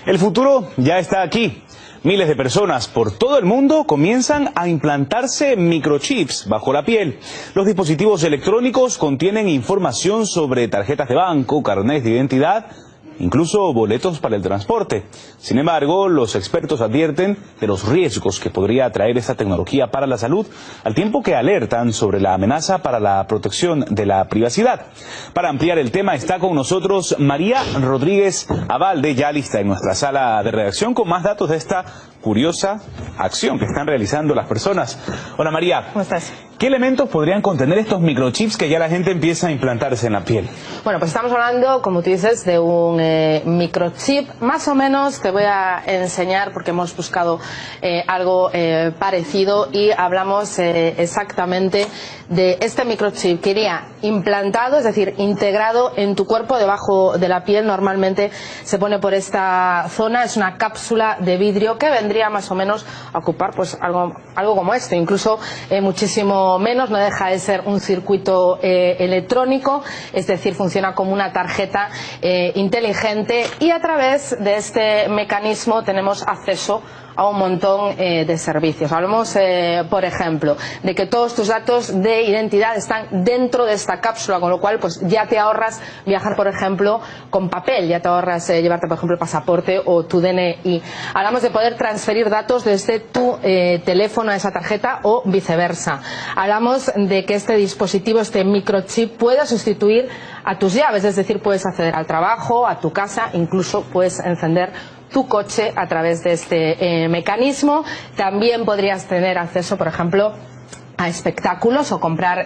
El futuro ya está aquí. Miles de personas por todo el mundo comienzan a implantarse microchips bajo la piel. Los dispositivos electrónicos contienen información sobre tarjetas de banco, carnets de identidad, incluso boletos para el transporte. Sin embargo, los expertos advierten de los riesgos que podría traer esta tecnología para la salud, al tiempo que alertan sobre la amenaza para la protección de la privacidad. Para ampliar el tema está con nosotros María Rodríguez Abalde, ya lista en nuestra sala de redacción con más datos de esta curiosa acción que están realizando las personas. Hola María. ¿Cómo estás? ¿Qué elementos podrían contener estos microchips que ya la gente empieza a implantarse en la piel? Bueno, pues estamos hablando, como tú dices, de un microchip. Más o menos te voy a enseñar, porque hemos buscado algo parecido y hablamos exactamente de este microchip que iría implantado, es decir, integrado en tu cuerpo debajo de la piel. Normalmente se pone por esta zona, es una cápsula de vidrio que vendría más o menos a ocupar pues algo como esto, incluso muchísimo menos. No deja de ser un circuito electrónico, es decir, funciona como una tarjeta inteligente, y a través de este mecanismo tenemos acceso a un montón de servicios. Hablamos, por ejemplo, de que todos tus datos de identidad están dentro de esta cápsula, con lo cual pues ya te ahorras viajar, por ejemplo, con papel, ya te ahorras llevarte, por ejemplo, el pasaporte o tu DNI. Hablamos de poder transferir datos desde tu teléfono a esa tarjeta o viceversa. Hablamos de que este dispositivo, este microchip, pueda sustituir a tus llaves, es decir, puedes acceder al trabajo, a tu casa, incluso puedes encender tu coche a través de este mecanismo. También podrías tener acceso, por ejemplo, a espectáculos o comprar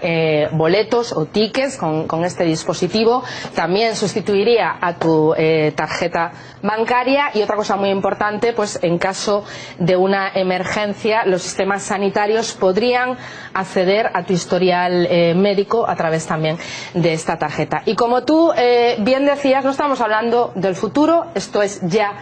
boletos o tickets con este dispositivo. También sustituiría a tu tarjeta bancaria. Y otra cosa muy importante, pues en caso de una emergencia, los sistemas sanitarios podrían acceder a tu historial médico a través también de esta tarjeta. Y como tú bien decías, no estamos hablando del futuro, esto es ya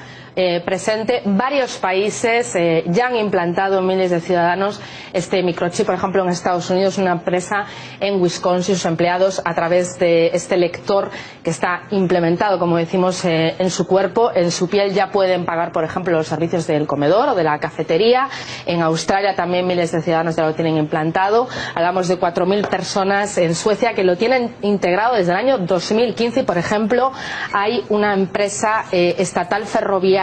presente. Varios países ya han implantado miles de ciudadanos este microchip. Por ejemplo, en Estados Unidos, una empresa en Wisconsin, sus empleados, a través de este lector que está implementado, como decimos, en su cuerpo, en su piel, ya pueden pagar, por ejemplo, los servicios del comedor o de la cafetería. En Australia también miles de ciudadanos ya lo tienen implantado. Hablamos de 4.000 personas en Suecia que lo tienen integrado desde el año 2015. Y, por ejemplo, hay una empresa estatal ferroviaria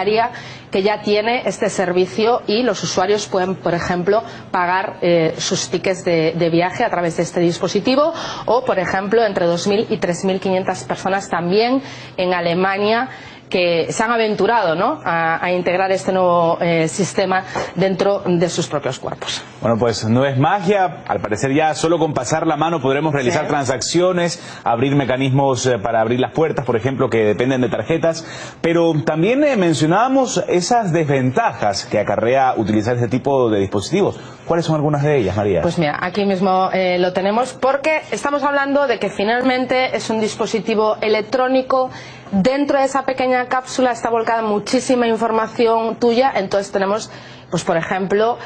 que ya tiene este servicio, y los usuarios pueden, por ejemplo, pagar sus tickets de viaje a través de este dispositivo. O, por ejemplo, entre 2.000 y 3.500 personas también en Alemania que se han aventurado, ¿no?, a integrar este nuevo sistema dentro de sus propios cuerpos. Bueno, pues no es magia. Al parecer ya solo con pasar la mano podremos realizar transacciones, abrir mecanismos para abrir las puertas, por ejemplo, que dependen de tarjetas. Pero también mencionábamos esas desventajas que acarrea utilizar este tipo de dispositivos. ¿Cuáles son algunas de ellas, María? Pues mira, aquí mismo lo tenemos, porque estamos hablando de que finalmente es un dispositivo electrónico. Dentro de esa pequeña cápsula está volcada muchísima información tuya. Entonces tenemos, pues por ejemplo,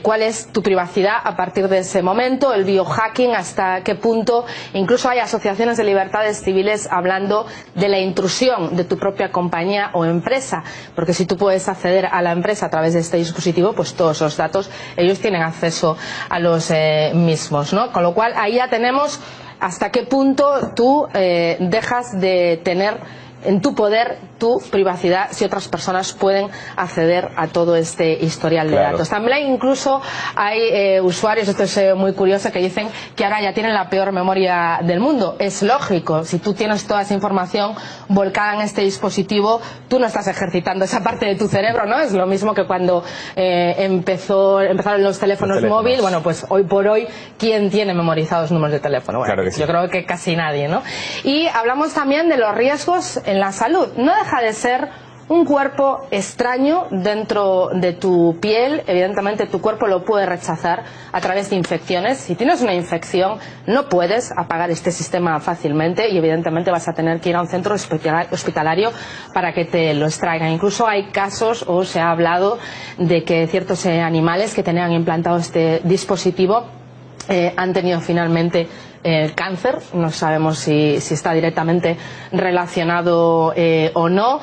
cuál es tu privacidad a partir de ese momento, el biohacking, hasta qué punto. Incluso hay asociaciones de libertades civiles hablando de la intrusión de tu propia compañía o empresa, porque si tú puedes acceder a la empresa a través de este dispositivo, pues todos los datos, ellos tienen acceso a los mismos, ¿no? Con lo cual ahí ya tenemos hasta qué punto tú dejas de tener en tu poder tu privacidad si otras personas pueden acceder a todo este historial de datos. También incluso hay usuarios, esto es muy curioso, que dicen que ahora ya tienen la peor memoria del mundo. Es lógico, si tú tienes toda esa información volcada en este dispositivo, tú no estás ejercitando esa parte de tu cerebro, ¿no? Es lo mismo que cuando empezaron los teléfonos móviles. Bueno, pues hoy por hoy, ¿quién tiene memorizados números de teléfono? Bueno, claro que sí. Yo creo que casi nadie, ¿no? Y hablamos también de los riesgos en la salud. No deja de ser un cuerpo extraño dentro de tu piel. Evidentemente tu cuerpo lo puede rechazar a través de infecciones. Si tienes una infección, no puedes apagar este sistema fácilmente, y evidentemente vas a tener que ir a un centro hospitalario para que te lo extraigan. Incluso hay casos, o se ha hablado de que ciertos animales que tenían implantado este dispositivo han tenido finalmente cáncer. No sabemos si está directamente relacionado o no.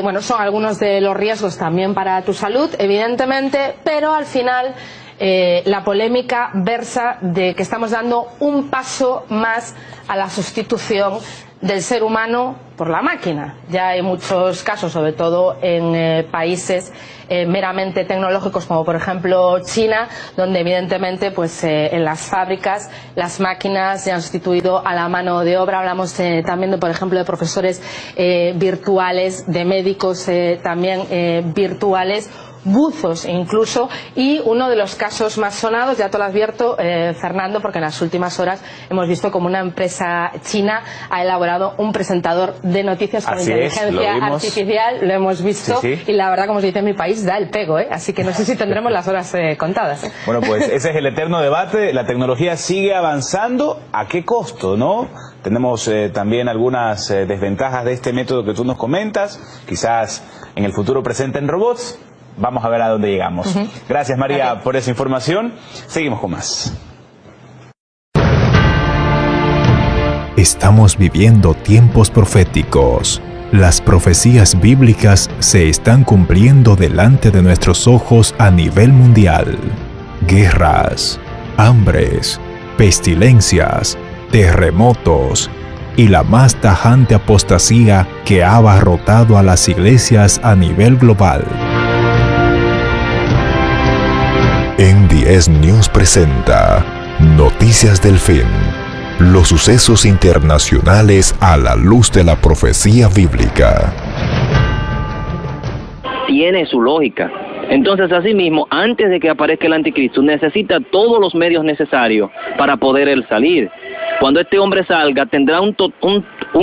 Bueno, son algunos de los riesgos también para tu salud, evidentemente, pero al final la polémica versa de que estamos dando un paso más a la sustitución del ser humano por la máquina. Ya hay muchos casos, sobre todo en países meramente tecnológicos, como por ejemplo China, donde evidentemente pues en las fábricas las máquinas ya han sustituido a la mano de obra. Hablamos también de, por ejemplo, de profesores virtuales, de médicos también virtuales, buzos incluso, y uno de los casos más sonados, ya te lo advierto, Fernando, porque en las últimas horas hemos visto como una empresa china ha elaborado un presentador de noticias con inteligencia artificial, lo hemos visto, y la verdad, como se dice en mi país, da el pego, así que no sé si tendremos las horas contadas. Bueno, pues ese es el eterno debate. La tecnología sigue avanzando, ¿a qué costo, no? Tenemos también algunas desventajas de este método que tú nos comentas, quizás en el futuro presenten robots. Vamos a ver a dónde llegamos. Gracias, María, por esa información. Seguimos con más. Estamos viviendo tiempos proféticos. Las profecías bíblicas se están cumpliendo delante de nuestros ojos a nivel mundial. Guerras, hambres, pestilencias, terremotos y la más tajante apostasía que ha abarrotado a las iglesias a nivel global. NDS News presenta Noticias del Fin, los sucesos internacionales a la luz de la profecía bíblica. Tiene su lógica. Entonces, asimismo, antes de que aparezca el anticristo, necesita todos los medios necesarios para poder él salir. Cuando este hombre salga, tendrá un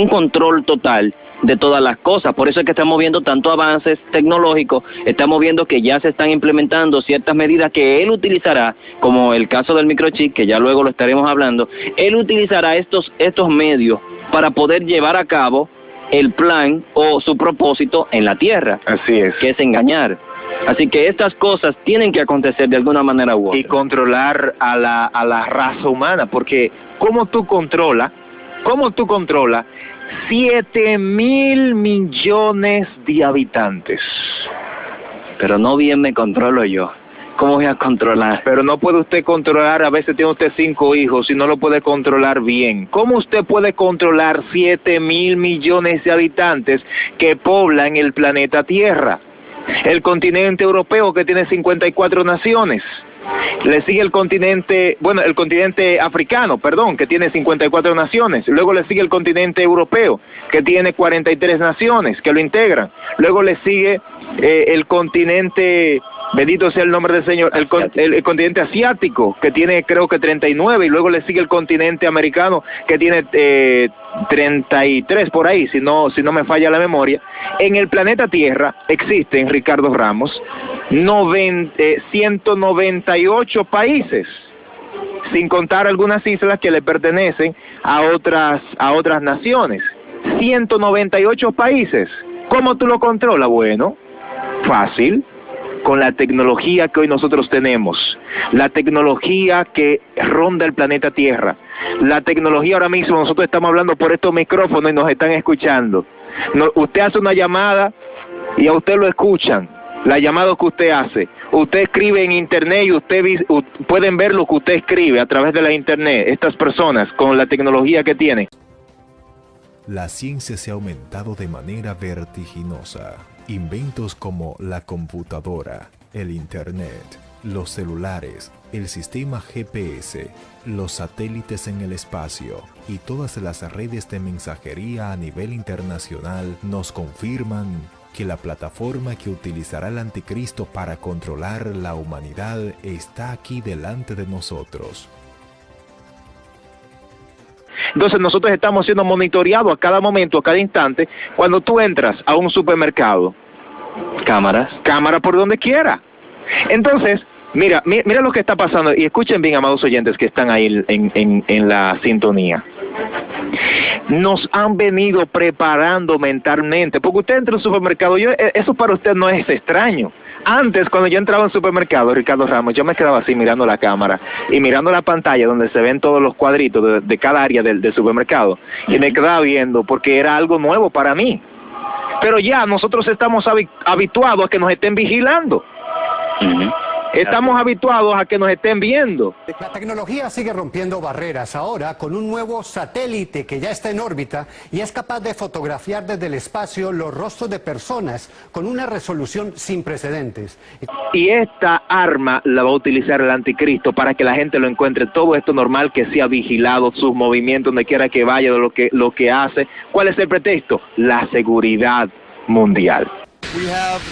control total de todas las cosas. Por eso es que estamos viendo tantos avances tecnológicos, estamos viendo que ya se están implementando ciertas medidas que él utilizará, como el caso del microchip, que ya luego lo estaremos hablando. Él utilizará estos medios para poder llevar a cabo el plan o su propósito en la tierra. Así es. Que es engañar. Así que estas cosas tienen que acontecer de alguna manera u otra. Y controlar a la raza humana, porque ¿cómo tú controlas 7.000 millones de habitantes? Pero no bien me controlo yo. ¿Cómo voy a controlar? Pero no puede usted controlar, a veces tiene usted 5 hijos y no lo puede controlar bien. ¿Cómo usted puede controlar 7.000 millones de habitantes que poblan el planeta Tierra? El continente europeo, que tiene 54 naciones. Le sigue el continente africano, perdón, que tiene 54 naciones. Luego le sigue el continente europeo, que tiene 43 naciones que lo integran. Luego le sigue el continente, bendito sea el nombre del Señor, el continente asiático, que tiene creo que 39, y luego le sigue el continente americano, que tiene 33 por ahí, si no me falla la memoria. En el planeta Tierra existen, Ricardo Ramos, 198 países, sin contar algunas islas que le pertenecen a otras naciones. 198 países. ¿Cómo tú lo controlas? Bueno, fácil, con la tecnología que hoy nosotros tenemos, la tecnología que ronda el planeta Tierra, la tecnología ahora mismo, nosotros estamos hablando por estos micrófonos y nos están escuchando. Usted hace una llamada y a usted lo escuchan, la llamada que usted hace. Usted escribe en internet y pueden ver lo que usted escribe a través de la internet, estas personas con la tecnología que tienen. La ciencia se ha aumentado de manera vertiginosa. Inventos como la computadora, el internet, los celulares, el sistema GPS, los satélites en el espacio y todas las redes de mensajería a nivel internacional nos confirman que la plataforma que utilizará el anticristo para controlar la humanidad está aquí delante de nosotros. Entonces nosotros estamos siendo monitoreados a cada momento, a cada instante. Cuando tú entras a un supermercado, cámara por donde quiera. Entonces, mira lo que está pasando, y escuchen bien, amados oyentes que están ahí en la sintonía. Nos han venido preparando mentalmente, porque usted entra a un supermercado, eso para usted no es extraño. Antes, cuando yo entraba en supermercado, Ricardo Ramos, yo me quedaba así mirando la cámara y mirando la pantalla donde se ven todos los cuadritos de cada área del supermercado. Y me quedaba viendo porque era algo nuevo para mí. Pero ya nosotros estamos habituados a que nos estén vigilando. Estamos habituados a que nos estén viendo. La tecnología sigue rompiendo barreras ahora con un nuevo satélite que ya está en órbita y es capaz de fotografiar desde el espacio los rostros de personas con una resolución sin precedentes. Y esta arma la va a utilizar el anticristo para que la gente lo encuentre todo esto normal, que sea vigilado, sus movimientos, donde quiera que vaya, lo que hace. ¿Cuál es el pretexto? La seguridad mundial. We have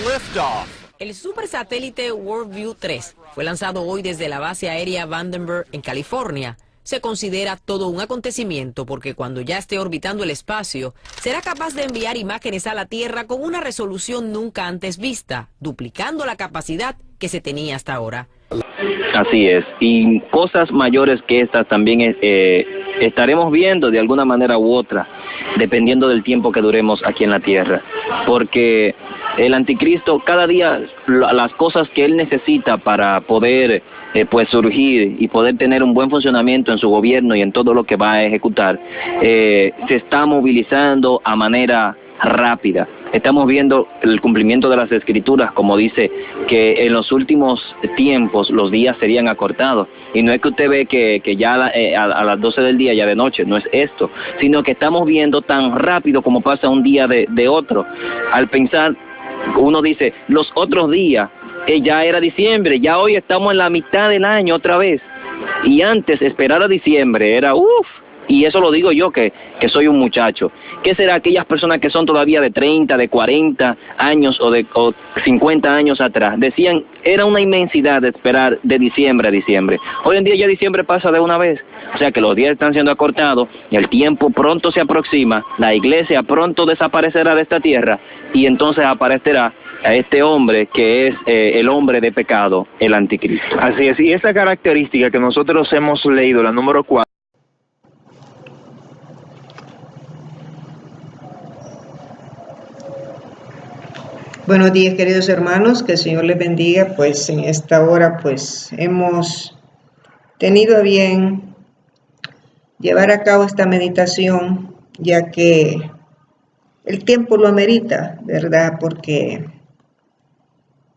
liftoff. El supersatélite WorldView 3 fue lanzado hoy desde la base aérea Vandenberg en California. Se considera todo un acontecimiento porque cuando ya esté orbitando el espacio, será capaz de enviar imágenes a la Tierra con una resolución nunca antes vista, duplicando la capacidad que se tenía hasta ahora. Así es, y cosas mayores que estas también estaremos viendo de alguna manera u otra, dependiendo del tiempo que duremos aquí en la Tierra, porque el anticristo cada día las cosas que él necesita para poder pues surgir y poder tener un buen funcionamiento en su gobierno y en todo lo que va a ejecutar, se está movilizando a manera rápida. Estamos viendo el cumplimiento de las escrituras, como dice que en los últimos tiempos los días serían acortados. Y no es que usted ve que ya a las 12 del día, ya de noche, no es esto, sino que estamos viendo tan rápido como pasa un día de otro. Al pensar, uno dice, los otros días, ya era diciembre, ya hoy estamos en la mitad del año otra vez. Y antes esperar a diciembre era uff. Y eso lo digo yo que soy un muchacho. ¿Qué será aquellas personas que son todavía de 30, de 40 años o 50 años atrás? Decían, era una inmensidad de esperar de diciembre a diciembre. Hoy en día ya diciembre pasa de una vez. O sea que los días están siendo acortados, el tiempo pronto se aproxima, la iglesia pronto desaparecerá de esta tierra y entonces aparecerá a este hombre que es el hombre de pecado, el anticristo. Así es, y esa característica que nosotros hemos leído, la número 4, Buenos días, queridos hermanos, que el Señor les bendiga. Pues en esta hora pues hemos tenido a bien llevar a cabo esta meditación, ya que el tiempo lo amerita, ¿verdad? Porque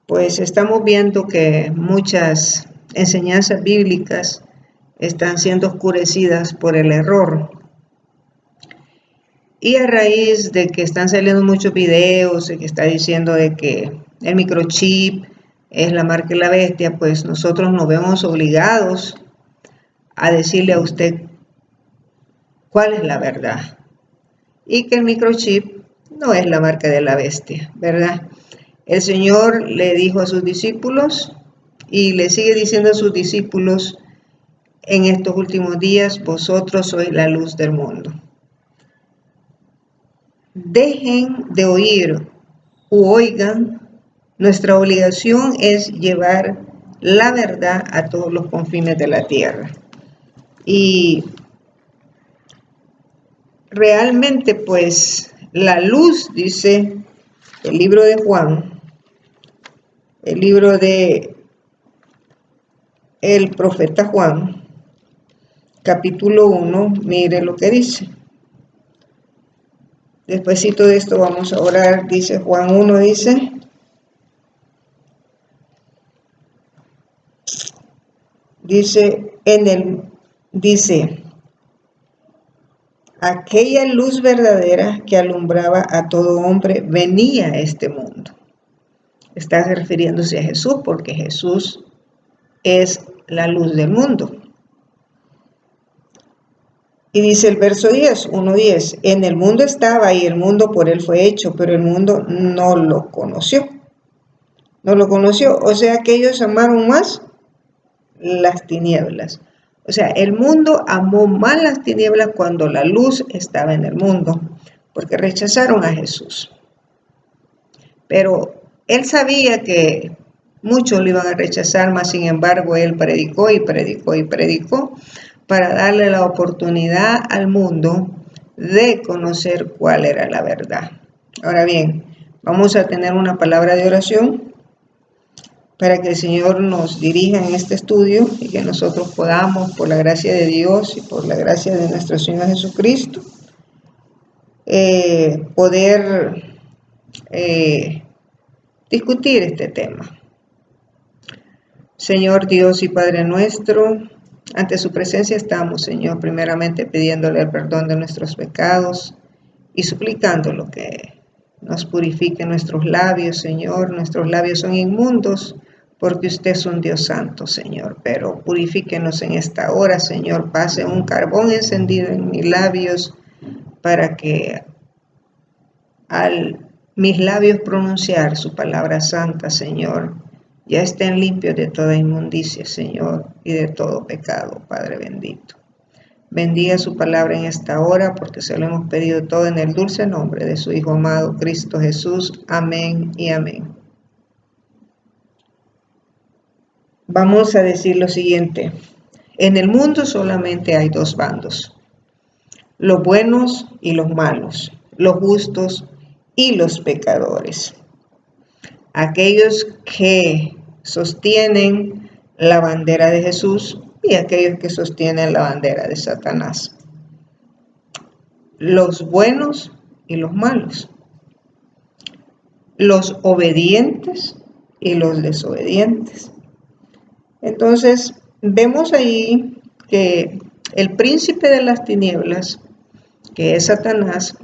pues estamos viendo que muchas enseñanzas bíblicas están siendo oscurecidas por el error. Y a raíz de que están saliendo muchos videos y que está diciendo de que el microchip es la marca de la bestia, pues nosotros nos vemos obligados a decirle a usted cuál es la verdad. Y que el microchip no es la marca de la bestia, ¿verdad? El Señor le dijo a sus discípulos y le sigue diciendo a sus discípulos en estos últimos días, vosotros sois la luz del mundo. Dejen de oír u oigan, nuestra obligación es llevar la verdad a todos los confines de la tierra. Y realmente pues la luz, dice el libro de Juan, el libro de el profeta Juan, capítulo 1, mire lo que dice. Despuésito de esto vamos a orar. Dice Juan 1, dice, aquella luz verdadera que alumbraba a todo hombre venía a este mundo. Está refiriéndose a Jesús, porque Jesús es la luz del mundo. Y dice el verso 10, 1:10, en el mundo estaba y el mundo por él fue hecho, pero el mundo no lo conoció. No lo conoció, o sea que ellos amaron más las tinieblas. O sea, el mundo amó más las tinieblas cuando la luz estaba en el mundo, porque rechazaron a Jesús. Pero él sabía que muchos lo iban a rechazar, mas sin embargo él predicó y predicó y predicó, para darle la oportunidad al mundo de conocer cuál era la verdad. Ahora bien, vamos a tener una palabra de oración para que el Señor nos dirija en este estudio y que nosotros podamos, por la gracia de Dios y por la gracia de nuestro Señor Jesucristo, poder discutir este tema. Señor Dios y Padre nuestro, ante su presencia estamos, Señor, primeramente pidiéndole el perdón de nuestros pecados y suplicando lo que nos purifique nuestros labios, Señor. Nuestros labios son inmundos porque usted es un Dios santo, Señor, pero purifíquenos en esta hora, Señor. Pase un carbón encendido en mis labios para que al mis labios pronunciar su palabra santa, Señor, ya estén limpios de toda inmundicia, Señor, y de todo pecado, Padre bendito. Bendiga su palabra en esta hora, porque se lo hemos pedido todo en el dulce nombre de su Hijo amado, Cristo Jesús. Amén y amén. Vamos a decir lo siguiente. En el mundo solamente hay dos bandos, los buenos y los malos, los justos y los pecadores. Aquellos que sostienen la bandera de Jesús y aquellos que sostienen la bandera de Satanás. Los buenos y los malos. Los obedientes y los desobedientes. Entonces, vemos ahí que el príncipe de las tinieblas, que es Satanás,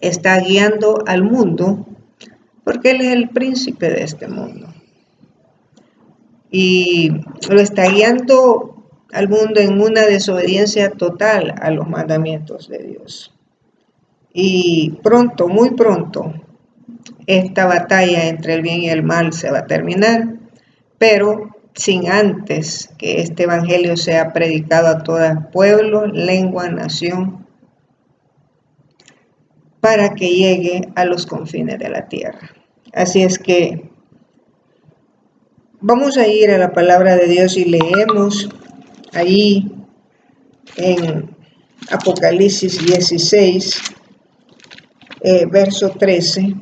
está guiando al mundo porque él es el príncipe de este mundo. Y lo está guiando al mundo en una desobediencia total a los mandamientos de Dios. Y pronto, muy pronto, esta batalla entre el bien y el mal se va a terminar, pero sin antes que este evangelio sea predicado a todo pueblo, lengua, nación, para que llegue a los confines de la tierra. Así es que vamos a ir a la palabra de Dios y leemos ahí en Apocalipsis 16, verso 13.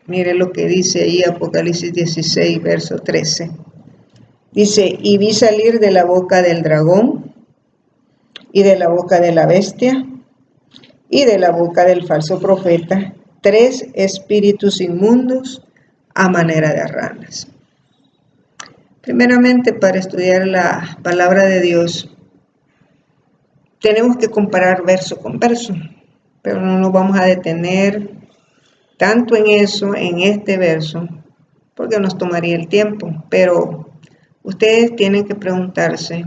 Mire lo que dice ahí Apocalipsis 16, verso 13. Dice, y vi salir de la boca del dragón y de la boca de la bestia y de la boca del falso profeta 3 espíritus inmundos a manera de ranas. Primeramente, para estudiar la palabra de Dios, tenemos que comparar verso con verso, pero no nos vamos a detener tanto en eso, en este verso, porque nos tomaría el tiempo. Pero ustedes tienen que preguntarse,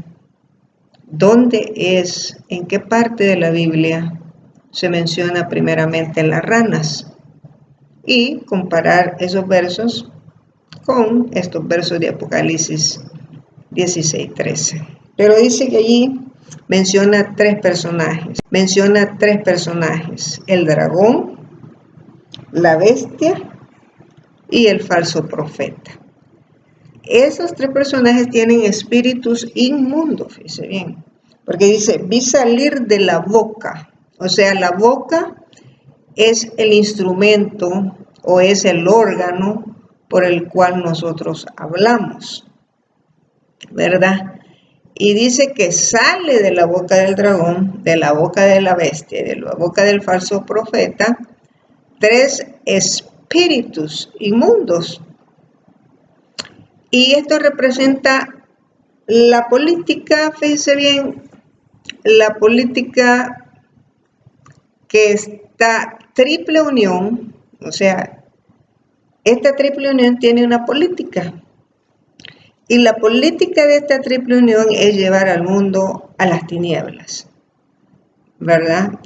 ¿dónde es, en qué parte de la Biblia se menciona primeramente las ranas? Y comparar esos versos con estos versos de Apocalipsis 16, 13. Pero dice que allí menciona tres personajes. El dragón, la bestia y el falso profeta. Esos tres personajes tienen espíritus inmundos, fíjese bien. Porque dice, vi salir de la boca. O sea, la boca es el instrumento o es el órgano por el cual nosotros hablamos, ¿verdad? Y dice que sale de la boca del dragón, de la boca de la bestia, de la boca del falso profeta, 3 espíritus inmundos. Y esto representa la política, fíjense bien, la política que esta triple unión, o sea, esta triple unión tiene una política. Y la política de esta triple unión es llevar al mundo a las tinieblas, ¿verdad?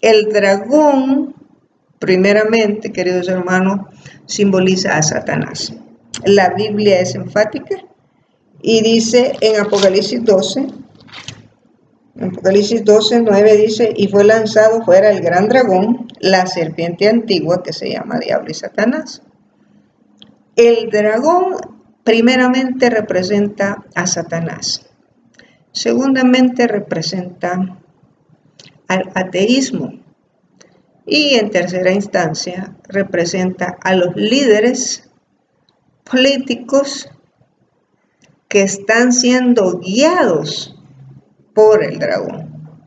El dragón, primeramente, queridos hermanos, simboliza a Satanás. La Biblia es enfática y dice en Apocalipsis 12, Apocalipsis 12, 9 dice, y fue lanzado fuera el gran dragón, la serpiente antigua que se llama Diablo y Satanás. El dragón primeramente representa a Satanás. Segundamente representa al ateísmo. Y en tercera instancia representa a los líderes políticos que están siendo guiados por el dragón.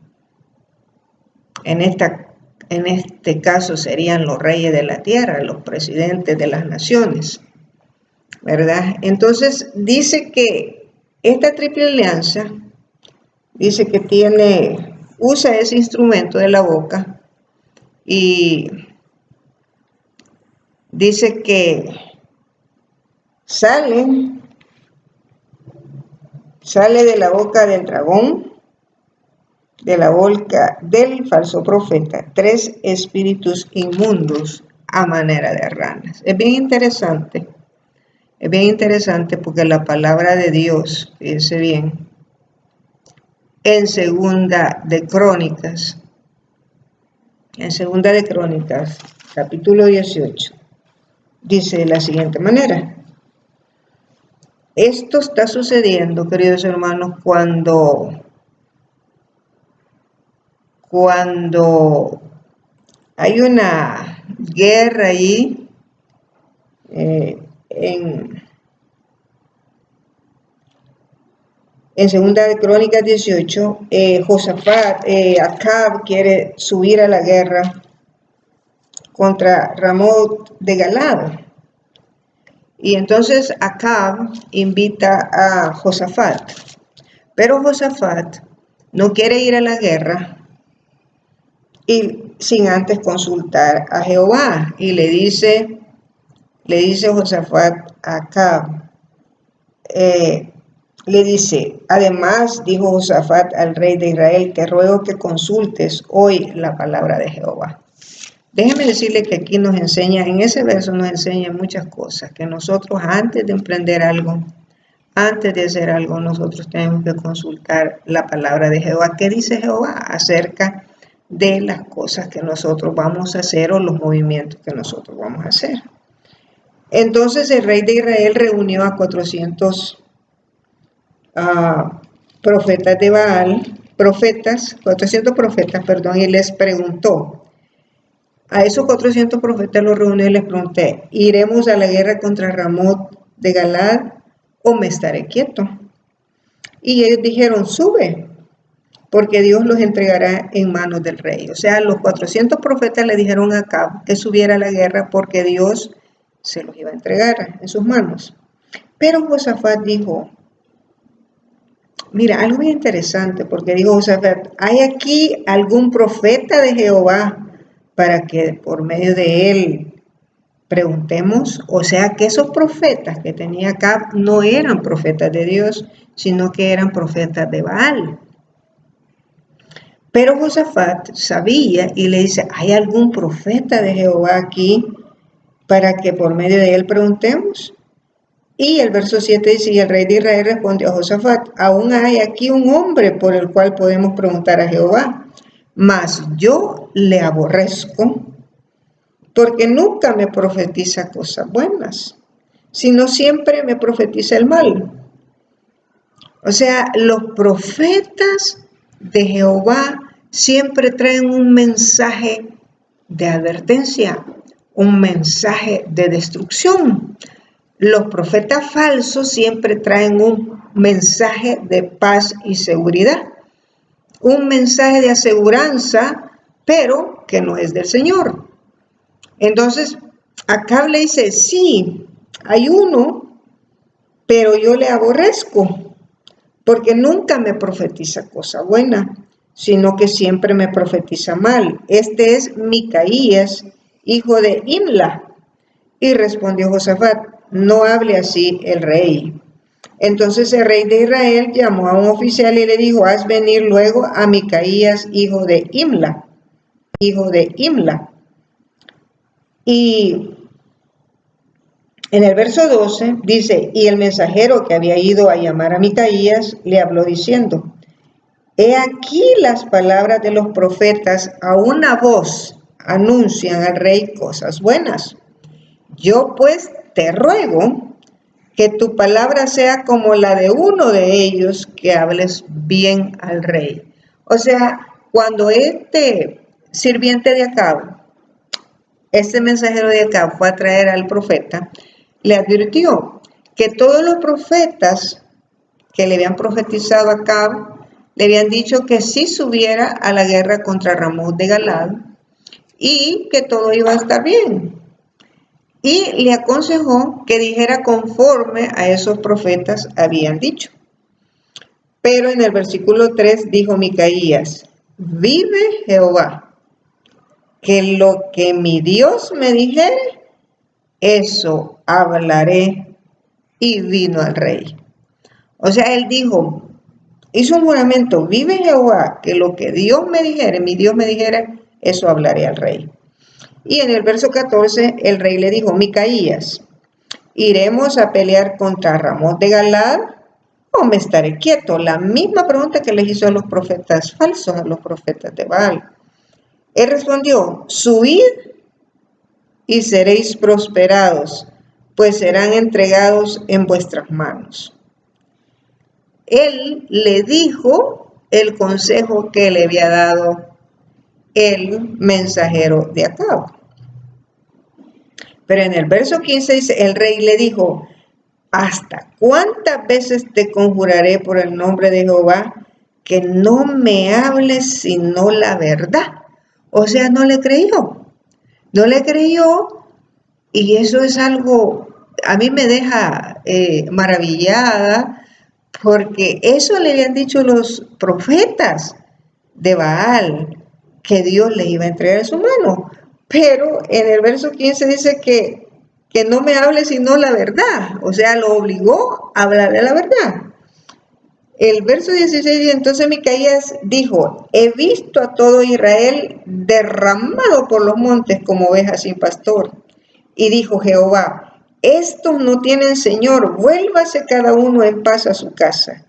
En este caso serían los reyes de la tierra, los presidentes de las naciones, ¿verdad? Entonces dice que esta triple alianza, dice que usa ese instrumento de la boca y dice que sale de la boca del dragón, de la boca del falso profeta, 3 espíritus inmundos a manera de ranas. Es bien interesante porque la palabra de Dios, fíjense bien, en Segunda de Crónicas, capítulo 18, dice de la siguiente manera. Esto está sucediendo, queridos hermanos, cuando hay una guerra allí en Segunda de Crónicas 18, Josafat, Acab quiere subir a la guerra contra Ramot de Galad. Y entonces Acab invita a Josafat, pero Josafat no quiere ir a la guerra y sin antes consultar a Jehová. Y le dice Josafat a Acab, le dice, además dijo Josafat al rey de Israel, te ruego que consultes hoy la palabra de Jehová. Déjeme decirle que aquí nos enseña, en ese verso nos enseña muchas cosas, que nosotros antes de emprender algo, antes de hacer algo, nosotros tenemos que consultar la palabra de Jehová. ¿Qué dice Jehová acerca de las cosas que nosotros vamos a hacer o los movimientos que nosotros vamos a hacer? Entonces el rey de Israel reunió a 400 profetas de Baal, 400 profetas, y les preguntó, a esos 400 profetas los reunió y les pregunté, ¿iremos a la guerra contra Ramot de Galad o me estaré quieto? Y ellos dijeron, sube, porque Dios los entregará en manos del rey. O sea, los 400 profetas le dijeron a Acab que subiera a la guerra porque Dios se los iba a entregar en sus manos. Pero Josafat dijo, mira, algo muy interesante, porque dijo Josafat, ¿hay aquí algún profeta de Jehová para que por medio de él preguntemos? O sea, que esos profetas que tenía Acab no eran profetas de Dios, sino que eran profetas de Baal. Pero Josafat sabía y le dice, ¿hay algún profeta de Jehová aquí para que por medio de él preguntemos? Y el verso 7 dice, y el rey de Israel respondió a Josafat, aún hay aquí un hombre por el cual podemos preguntar a Jehová, mas yo le aborrezco, porque nunca me profetiza cosas buenas, sino siempre me profetiza el mal. O sea, los profetas de Jehová siempre traen un mensaje de advertencia, un mensaje de destrucción. Los profetas falsos siempre traen un mensaje de paz y seguridad, un mensaje de aseguranza, pero que no es del Señor. Entonces, Acab le dice, sí, hay uno, pero yo le aborrezco, porque nunca me profetiza cosa buena, sino que siempre me profetiza mal. Este es Micaías, hijo de Imla. Y respondió Josafat, no hable así el rey. Entonces el rey de Israel llamó a un oficial y le dijo, haz venir luego a Micaías, hijo de Imla. Y en el verso 12 dice, y el mensajero que había ido a llamar a Micaías le habló diciendo, he aquí las palabras de los profetas a una voz anuncian al rey cosas buenas. Yo pues te ruego que tu palabra sea como la de uno de ellos, que hables bien al rey. O sea, cuando este sirviente de Acab, este mensajero de Acab fue a traer al profeta, le advirtió que todos los profetas que le habían profetizado a Acab, le habían dicho que sí subiera a la guerra contra Ramón de Galad y que todo iba a estar bien. Y le aconsejó que dijera conforme a esos profetas habían dicho. Pero en el versículo 3 dijo Micaías, vive Jehová, que lo que mi Dios me dijere, eso hablaré. Y vino al rey. O sea, él dijo, hizo un juramento, vive Jehová, que lo que Dios me dijere, mi Dios me dijere, eso hablaré al rey. Y en el verso 14, el rey le dijo, Micaías, ¿iremos a pelear contra Ramón de Galad o me estaré quieto? La misma pregunta que les hizo a los profetas falsos, a los profetas de Baal. Él respondió, subid y seréis prosperados, pues serán entregados en vuestras manos. Él le dijo el consejo que le había dado el mensajero de Acab. Pero en el verso 15 dice, el rey le dijo, ¿hasta cuántas veces te conjuraré por el nombre de Jehová que no me hables sino la verdad? O sea, no le creyó. No le creyó y eso es algo, a mí me deja maravillada porque eso le habían dicho los profetas de Baal, que Dios le iba a entregar en su mano. Pero en el verso 15 dice que no me hable sino la verdad. O sea, lo obligó a hablarle la verdad. El verso 16 dice, entonces Micaías dijo, he visto a todo Israel derramado por los montes como ovejas sin pastor. Y dijo Jehová, estos no tienen señor, vuélvase cada uno en paz a su casa.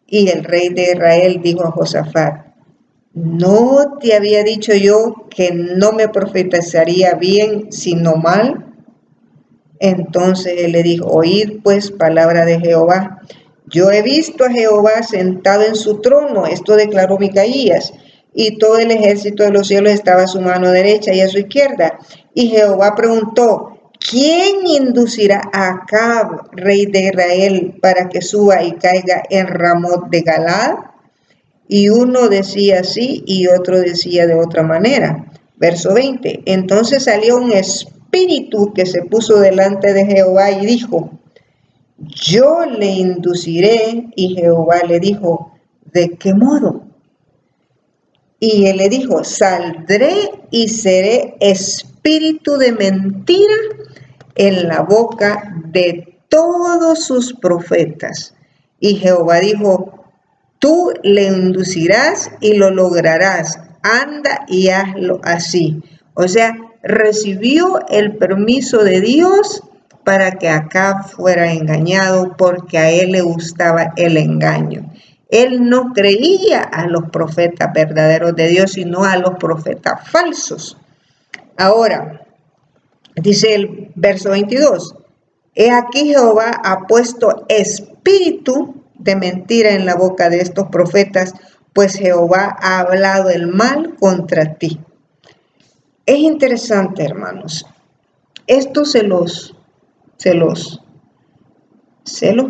Y el rey de Israel dijo a Josafat, ¿no te había dicho yo que no me profetizaría bien sino mal? Entonces él le dijo, oíd pues palabra de Jehová. Yo he visto a Jehová sentado en su trono, esto declaró Micaías, y todo el ejército de los cielos estaba a su mano derecha y a su izquierda. Y Jehová preguntó, ¿quién inducirá a Acab, rey de Israel, para que suba y caiga en Ramot de Galad? Y uno decía así y otro decía de otra manera. Verso 20. Entonces salió un espíritu que se puso delante de Jehová y dijo, yo le induciré. Y Jehová le dijo, ¿de qué modo? Y él le dijo, saldré y seré espíritu de mentira en la boca de todos sus profetas. Y Jehová dijo, tú le inducirás y lo lograrás. Anda y hazlo así. O sea, recibió el permiso de Dios para que Acab fuera engañado porque a él le gustaba el engaño. Él no creía a los profetas verdaderos de Dios, sino a los profetas falsos. Ahora, dice el verso 22, he aquí Jehová ha puesto espíritu de mentira en la boca de estos profetas, pues Jehová ha hablado el mal contra ti. Es interesante, hermanos. Esto se los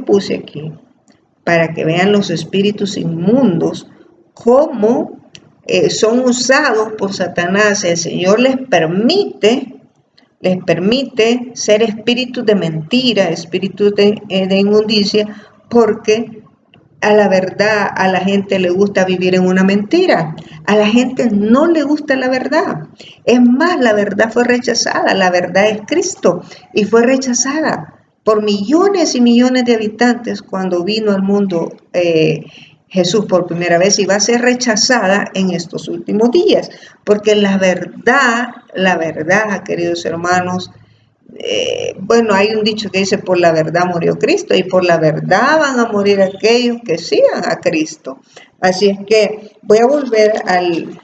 puse aquí para que vean los espíritus inmundos cómo son usados por Satanás. El Señor les permite ser espíritus de mentira, espíritus de inmundicia, porque a la verdad, a la gente le gusta vivir en una mentira. A la gente no le gusta la verdad. Es más, la verdad fue rechazada. La verdad es Cristo y fue rechazada por millones y millones de habitantes cuando vino al mundo Jesús por primera vez, y va a ser rechazada en estos últimos días. Porque la verdad, queridos hermanos, bueno, hay un dicho que dice, por la verdad murió Cristo, y por la verdad van a morir aquellos que sigan a Cristo. Así es que voy a volver al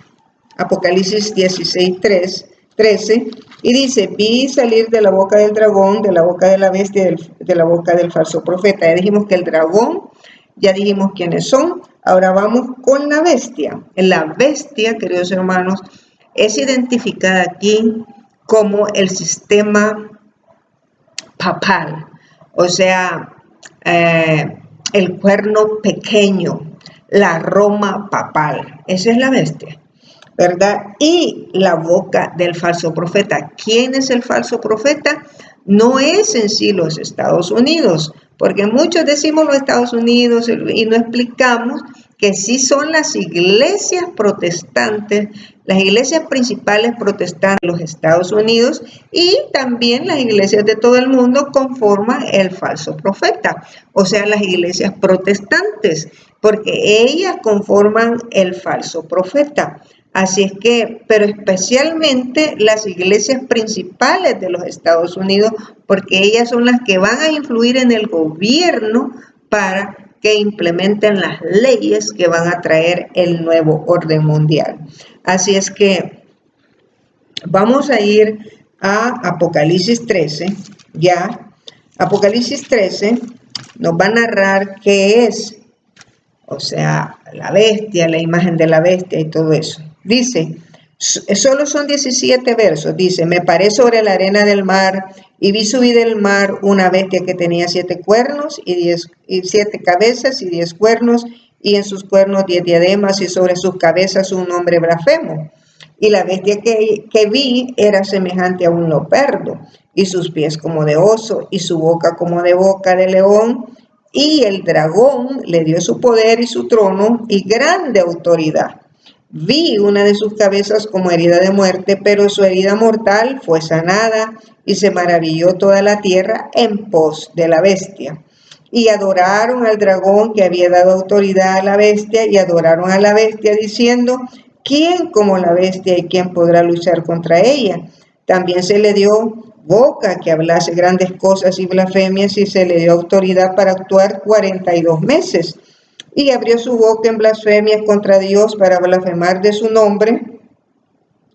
Apocalipsis 13, y dice, vi salir de la boca del dragón, de la boca de la bestia, de la boca del falso profeta. Ya dijimos que el dragón, ya dijimos quiénes son. Ahora vamos con la bestia. La bestia, queridos hermanos, es identificada aquí como el sistema papal. O sea, el cuerno pequeño, la roma papal, esa es la bestia, ¿verdad? Y la boca del falso profeta. ¿Quién es el falso profeta? No es en sí los Estados Unidos, porque muchos decimos los Estados Unidos y no explicamos que sí son las iglesias protestantes, las iglesias principales protestantes de los Estados Unidos, y también las iglesias de todo el mundo conforman el falso profeta, o sea, las iglesias protestantes, porque ellas conforman el falso profeta. Así es que, pero especialmente las iglesias principales de los Estados Unidos, porque ellas son las que van a influir en el gobierno para que implementen las leyes que van a traer el nuevo orden mundial. Así es que vamos a ir a Apocalipsis 13, ya. Apocalipsis 13 nos va a narrar qué es, o sea, la bestia, la imagen de la bestia y todo eso. Dice, solo son 17 versos, dice, me paré sobre la arena del mar y vi subir del mar una bestia que tenía 7 cuernos y 7 cabezas y 10 cuernos, y en sus cuernos 10 diademas y sobre sus cabezas un nombre blasfemo. Y la bestia que vi era semejante a un leopardo, y sus pies como de oso, y su boca como de boca de león, y el dragón le dio su poder y su trono y grande autoridad. Vi una de sus cabezas como herida de muerte, pero su herida mortal fue sanada, y se maravilló toda la tierra en pos de la bestia. Y adoraron al dragón que había dado autoridad a la bestia, y adoraron a la bestia diciendo, ¿quién como la bestia y quién podrá luchar contra ella? También se le dio boca que hablase grandes cosas y blasfemias, y se le dio autoridad para actuar 42 meses. Y abrió su boca en blasfemias contra Dios para blasfemar de su nombre,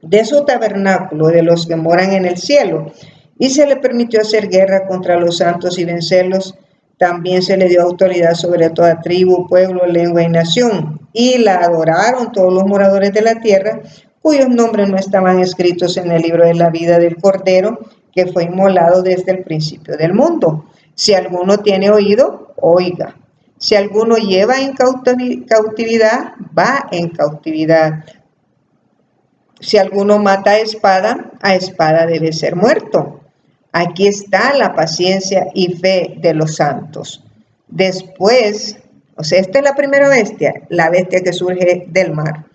de su tabernáculo, de los que moran en el cielo. Y se le permitió hacer guerra contra los santos y vencerlos. También se le dio autoridad sobre toda tribu, pueblo, lengua y nación. Y la adoraron todos los moradores de la tierra, cuyos nombres no estaban escritos en el libro de la vida del Cordero, que fue inmolado desde el principio del mundo. Si alguno tiene oído, oiga. Si alguno lleva en cautividad, va en cautividad. Si alguno mata a espada debe ser muerto. Aquí está la paciencia y fe de los santos. Después, o sea, esta es la primera bestia, la bestia que surge del mar.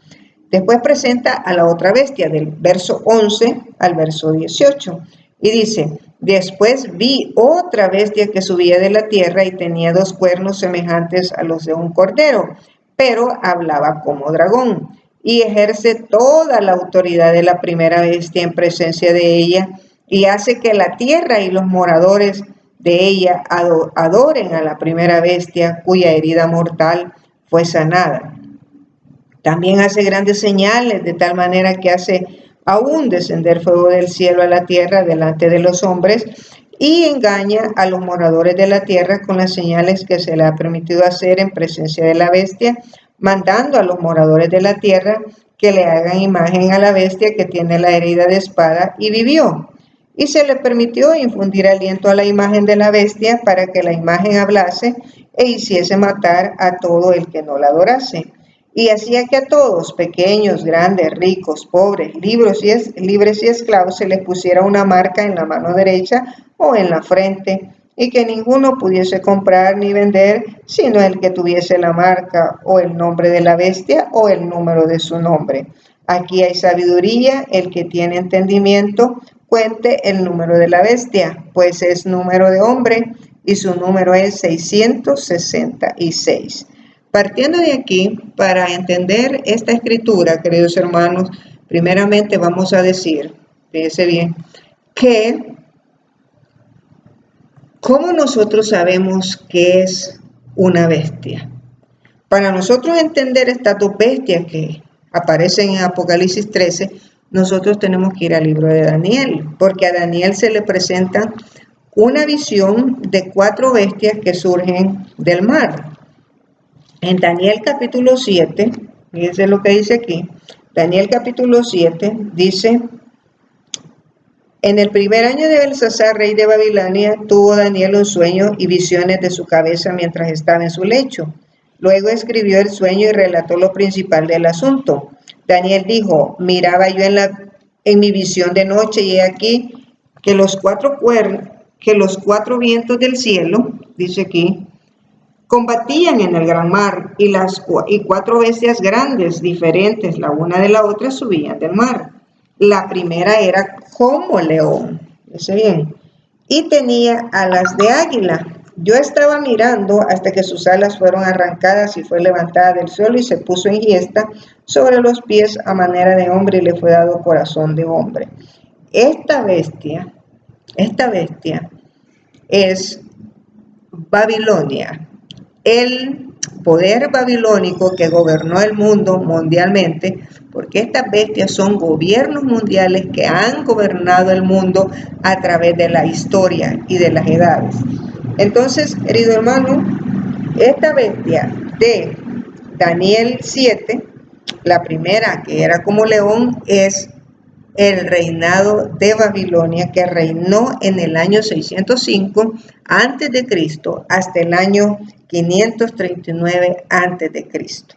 Después presenta a la otra bestia, del verso 11 al verso 18. Y dice, después vi otra bestia que subía de la tierra y tenía 2 cuernos semejantes a los de un cordero, pero hablaba como dragón, y ejerce toda la autoridad de la primera bestia en presencia de ella, y hace que la tierra y los moradores de ella adoren a la primera bestia, cuya herida mortal fue sanada. También hace grandes señales, de tal manera que hace aún descender fuego del cielo a la tierra delante de los hombres, y engaña a los moradores de la tierra con las señales que se le ha permitido hacer en presencia de la bestia, mandando a los moradores de la tierra que le hagan imagen a la bestia que tiene la herida de espada y vivió. Y se le permitió infundir aliento a la imagen de la bestia para que la imagen hablase e hiciese matar a todo el que no la adorase. Y hacía que a todos, pequeños, grandes, ricos, pobres, libres y esclavos, se les pusiera una marca en la mano derecha o en la frente, y que ninguno pudiese comprar ni vender, sino el que tuviese la marca o el nombre de la bestia o el número de su nombre. Aquí hay sabiduría, el que tiene entendimiento, cuente el número de la bestia, pues es número de hombre, y su número es 666. Partiendo de aquí, para entender esta escritura, queridos hermanos, primeramente vamos a decir, fíjense bien, que ¿cómo nosotros sabemos qué es una bestia? Para nosotros entender estas 2 bestias que aparecen en Apocalipsis 13, nosotros tenemos que ir al libro de Daniel, porque a Daniel se le presenta una visión de 4 bestias que surgen del mar. En Daniel capítulo 7, fíjense lo que dice aquí, Daniel capítulo 7 dice, En el primer año de Belsasar, rey de Babilonia, tuvo Daniel un sueño y visiones de su cabeza mientras estaba en su lecho. Luego escribió el sueño y relató lo principal del asunto. Daniel dijo, miraba yo en mi visión de noche y he aquí que los cuatro vientos del cielo, dice aquí, combatían en el gran mar y cuatro bestias grandes, diferentes la una de la otra, subían del mar. La primera era como león, dice bien, y tenía alas de águila. Yo estaba mirando hasta que sus alas fueron arrancadas y fue levantada del suelo y se puso en giesta sobre los pies a manera de hombre y le fue dado corazón de hombre. Esta bestia es Babilonia, el poder babilónico que gobernó el mundo mundialmente, porque estas bestias son gobiernos mundiales que han gobernado el mundo a través de la historia y de las edades. Entonces, querido hermano, esta bestia de Daniel 7, la primera que era como león, es el reinado de Babilonia, que reinó en el año 605 antes de Cristo hasta el año 539 antes de Cristo.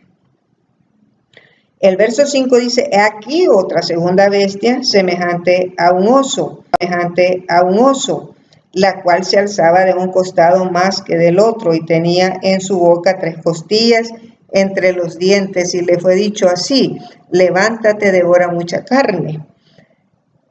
El verso 5 dice, he aquí otra segunda bestia semejante a un oso, la cual se alzaba de un costado más que del otro y tenía en su boca 3 costillas entre los dientes y le fue dicho así, levántate, devora mucha carne.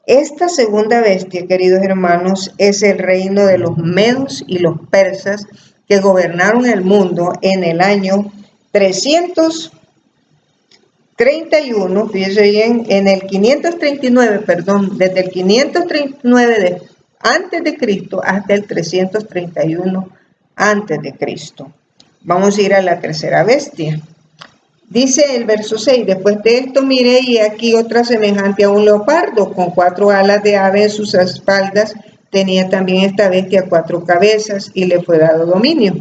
Esta segunda bestia, queridos hermanos, es el reino de los medos y los persas que gobernaron el mundo en el año 331, fíjense bien, en el 539, perdón, desde el 539 antes de Cristo hasta el 331 antes de Cristo. Vamos a ir a la tercera bestia. Dice el verso 6, después de esto miré y aquí otra semejante a un leopardo, con 4 alas de ave en sus espaldas, tenía también esta bestia 4 cabezas y le fue dado dominio.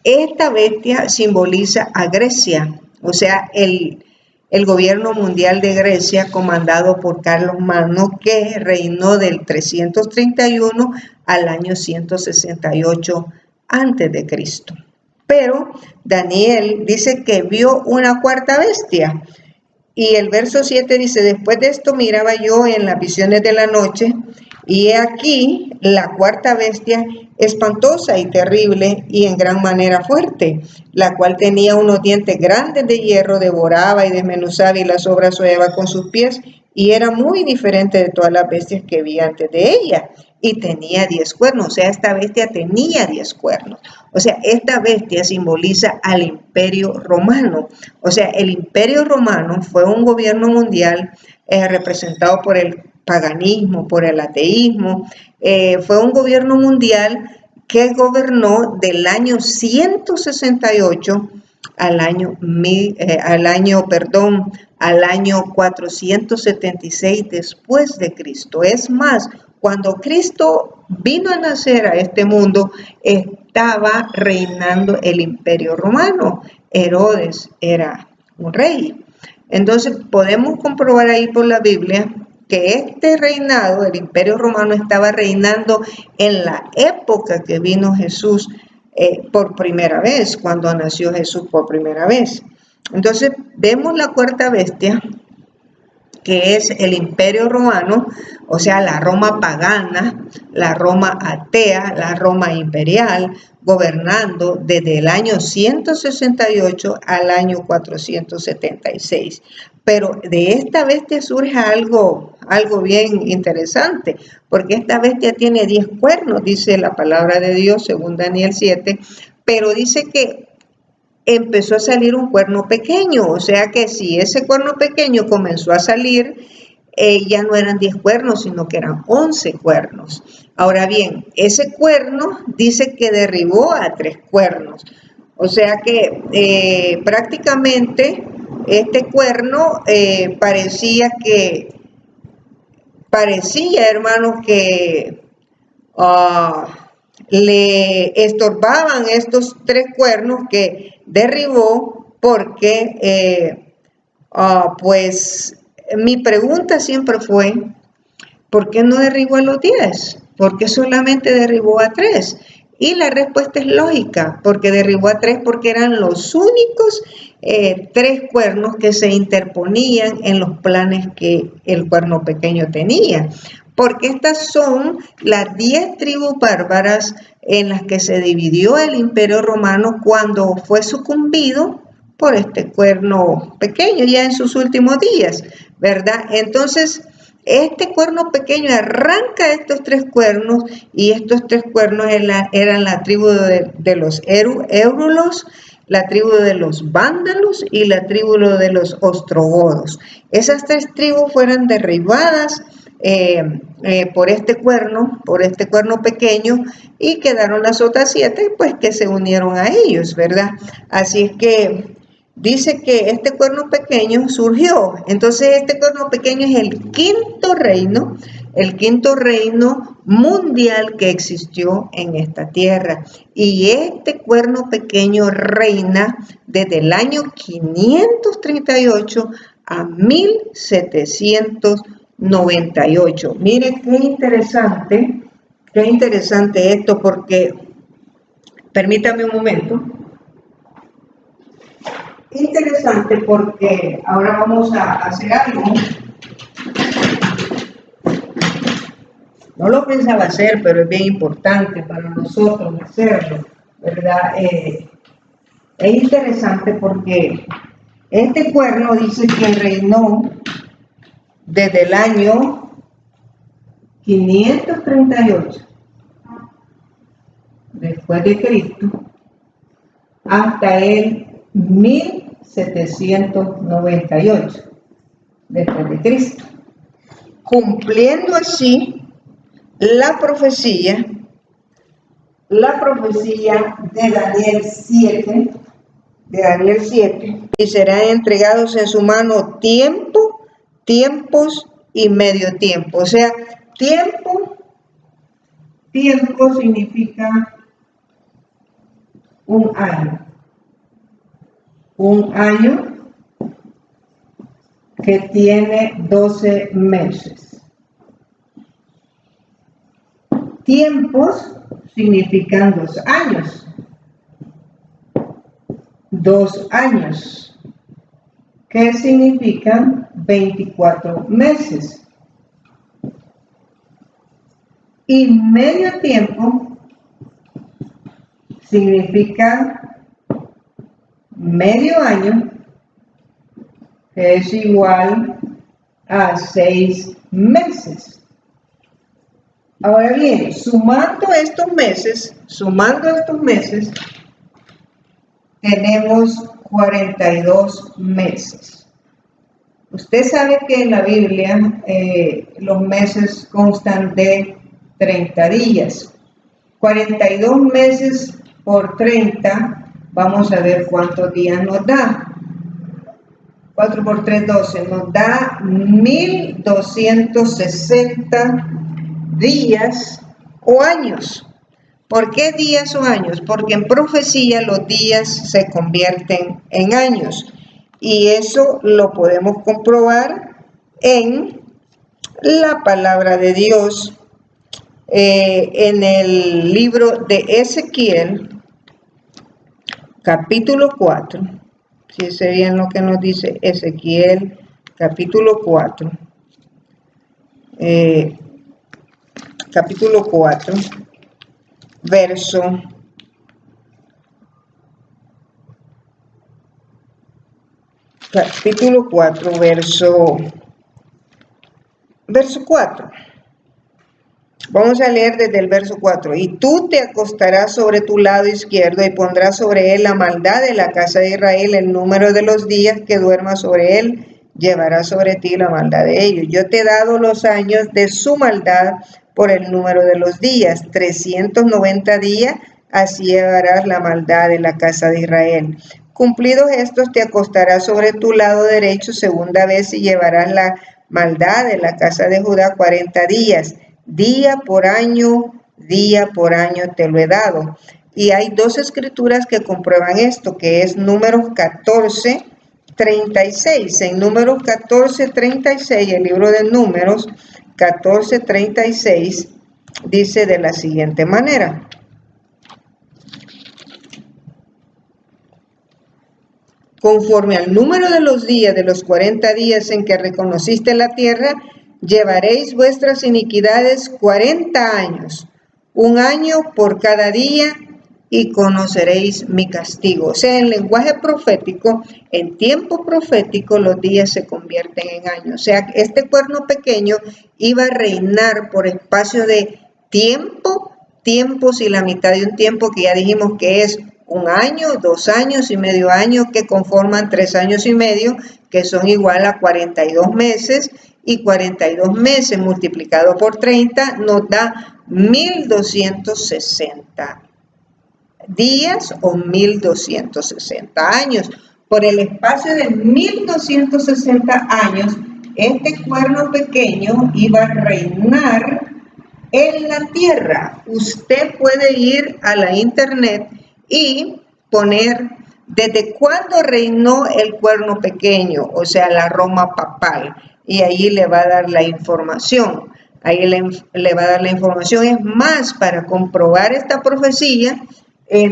Esta bestia simboliza a Grecia, o sea, el gobierno mundial de Grecia comandado por Carlos Magno, que reinó del 331 al año 168 antes de Cristo. Pero Daniel dice que vio una cuarta bestia. Y el verso 7 dice, después de esto miraba yo en las visiones de la noche, y he aquí la cuarta bestia espantosa y terrible y en gran manera fuerte, la cual tenía unos dientes grandes de hierro, devoraba y desmenuzaba y las obras hollaba con sus pies, y era muy diferente de todas las bestias que vi antes de ella. Y tenía 10 cuernos, o sea, esta bestia tenía 10 cuernos. O sea, esta bestia simboliza al Imperio Romano. O sea, el Imperio Romano fue un gobierno mundial representado por el paganismo, por el ateísmo. Fue un gobierno mundial que gobernó del año 168 al año 476 después de Cristo. Es más, cuando Cristo vino a nacer a este mundo, estaba reinando el Imperio Romano. Herodes era un rey. Entonces podemos comprobar ahí por la Biblia que este reinado, el Imperio Romano, estaba reinando en la época que vino Jesús por primera vez, cuando nació Jesús por primera vez. Entonces vemos la cuarta bestia, que es el Imperio Romano, o sea, la Roma pagana, la Roma atea, la Roma imperial, gobernando desde el año 168 al año 476. Pero de esta bestia surge algo bien interesante, porque esta bestia tiene 10 cuernos, dice la palabra de Dios, según Daniel 7, pero dice que empezó a salir un cuerno pequeño, o sea que si ese cuerno pequeño comenzó a salir, ya no eran 10 cuernos, sino que eran 11 cuernos. Ahora bien, ese cuerno dice que derribó a 3 cuernos, o sea que prácticamente este cuerno parecía, hermanos, que le estorbaban estos 3 cuernos que derribó, porque pues mi pregunta siempre fue, ¿por qué no derribó a los 10? ¿Por qué solamente derribó a 3? Y la respuesta es lógica, porque derribó a 3 porque eran los únicos 3 cuernos que se interponían en los planes que el cuerno pequeño tenía. Porque estas son las 10 tribus bárbaras en las que se dividió el Imperio Romano cuando fue sucumbido por este cuerno pequeño ya en sus últimos días, ¿verdad? Entonces, este cuerno pequeño arranca estos 3 cuernos y estos 3 cuernos eran la tribu de los éurulos, la tribu de los vándalos y la tribu de los ostrogodos. Esas 3 tribus fueron derribadas por este cuerno pequeño y quedaron las otras 7 pues que se unieron a ellos, ¿verdad? Así es que dice que este cuerno pequeño surgió. Entonces este cuerno pequeño es el quinto reino mundial que existió en esta tierra. Y este cuerno pequeño reina desde el año 538 a 1798. Mire qué interesante esto, porque, permítame un momento. Interesante porque ahora vamos a hacer algo. No lo pensaba hacer, pero es bien importante para nosotros hacerlo, ¿verdad? Es interesante porque este cuerno dice que reinó desde el año 538 después de Cristo hasta el 1798 después de Cristo, cumpliendo así la profecía de Daniel 7, y serán entregados en su mano tiempos y medio tiempo. O sea, tiempo significa un año. Un año que tiene 12 meses. Tiempos significan 2 años. 2 años, que significan 24 meses. Y medio tiempo significa medio año, que es igual a 6 meses. Ahora bien, sumando estos meses, tenemos 42 meses. Usted sabe que en la Biblia los meses constan de 30 días. 42 meses por 30, vamos a ver cuántos días nos da. 4 por 3, 12, nos da 1260 días o años. ¿Por qué días o años? Porque en profecía los días se convierten en años. Y eso lo podemos comprobar en la palabra de Dios, en el libro de Ezequiel, capítulo 4. Fíjense bien lo que nos dice Ezequiel, capítulo 4. Capítulo 4, verso 4. Vamos a leer desde el verso 4. Y tú te acostarás sobre tu lado izquierdo y pondrás sobre él la maldad de la casa de Israel, el número de los días que duerma sobre él, llevará sobre ti la maldad de ellos. Yo te he dado los años de su maldad por el número de los días, 390 días, así llevarás la maldad de la casa de Israel. Cumplidos estos, te acostarás sobre tu lado derecho segunda vez y llevarás la maldad de la casa de Judá 40 días. Día por año te lo he dado. Y hay 2 escrituras que comprueban esto, que es Números 14:36. En Números 14:36, el libro de Números, 14:36 dice de la siguiente manera: conforme al número de los días de los 40 días en que reconociste la tierra, llevaréis vuestras iniquidades 40 años, un año por cada día, y conoceréis mi castigo. O sea, en lenguaje profético, en tiempo profético, los días se convierten en años. O sea, este cuerno pequeño iba a reinar por espacio de tiempos y la mitad de un tiempo, que ya dijimos que es un año, 2 años y medio año, que conforman 3 años y medio, que son igual a 42 meses, y 42 meses multiplicado por 30 nos da 1260 días o 1260 años. Por el espacio de 1260 años, este cuerno pequeño iba a reinar en la tierra. Usted puede ir a la internet y poner desde cuándo reinó el cuerno pequeño, o sea, la Roma papal, y ahí le va a dar la información. Ahí le va a dar la información. Es más, para comprobar esta profecía,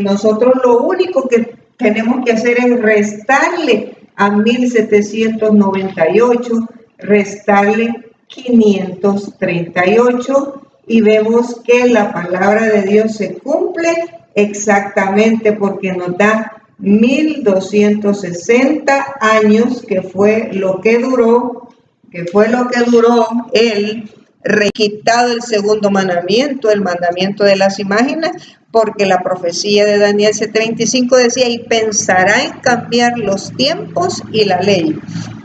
nosotros lo único que tenemos que hacer es restarle a 1798, restarle 538, y vemos que la palabra de Dios se cumple exactamente, porque nos da 1260 años, que fue lo que duró el quitado el segundo mandamiento, el mandamiento de las imágenes, porque la profecía de Daniel 7:25 decía: y pensará en cambiar los tiempos y la ley.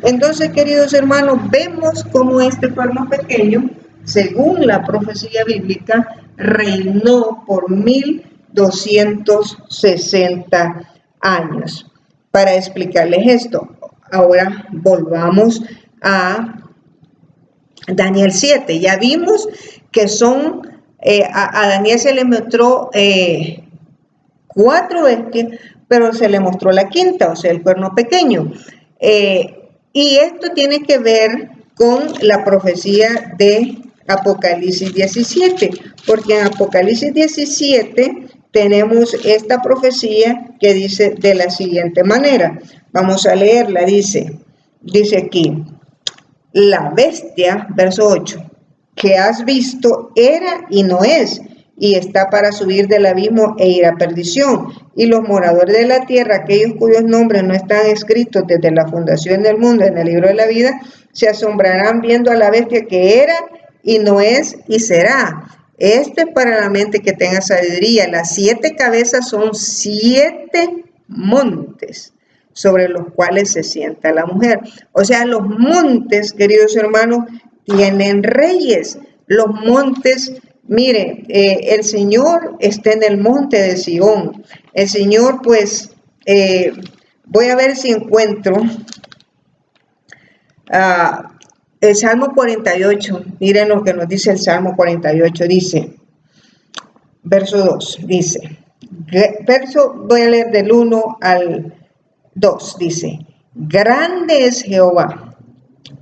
Entonces, queridos hermanos, vemos cómo este cuerno pequeño, según la profecía bíblica, reinó por 1260 años. Para explicarles esto, ahora volvamos a Daniel 7. Ya vimos que son, a Daniel se le mostró 4 bestias, pero se le mostró la quinta, o sea, el cuerno pequeño. Y esto tiene que ver con la profecía de Apocalipsis 17, porque en Apocalipsis 17 tenemos esta profecía que dice de la siguiente manera. Vamos a leerla. Dice aquí: la bestia, verso 8, que has visto era y no es, y está para subir del abismo e ir a perdición. Y los moradores de la tierra, aquellos cuyos nombres no están escritos desde la fundación del mundo en el libro de la vida, se asombrarán viendo a la bestia que era y no es y será. Este es para la mente que tenga sabiduría. Las 7 cabezas son 7 montes sobre los cuales se sienta la mujer. O sea, los montes, queridos hermanos, tienen reyes. Los montes, mire, el Señor está en el monte de Sión. El Señor, pues, voy a ver si encuentro el Salmo 48. Miren lo que nos dice el Salmo 48. Dice, verso 2, dice, voy a leer del 1 al 2, dice: grande es Jehová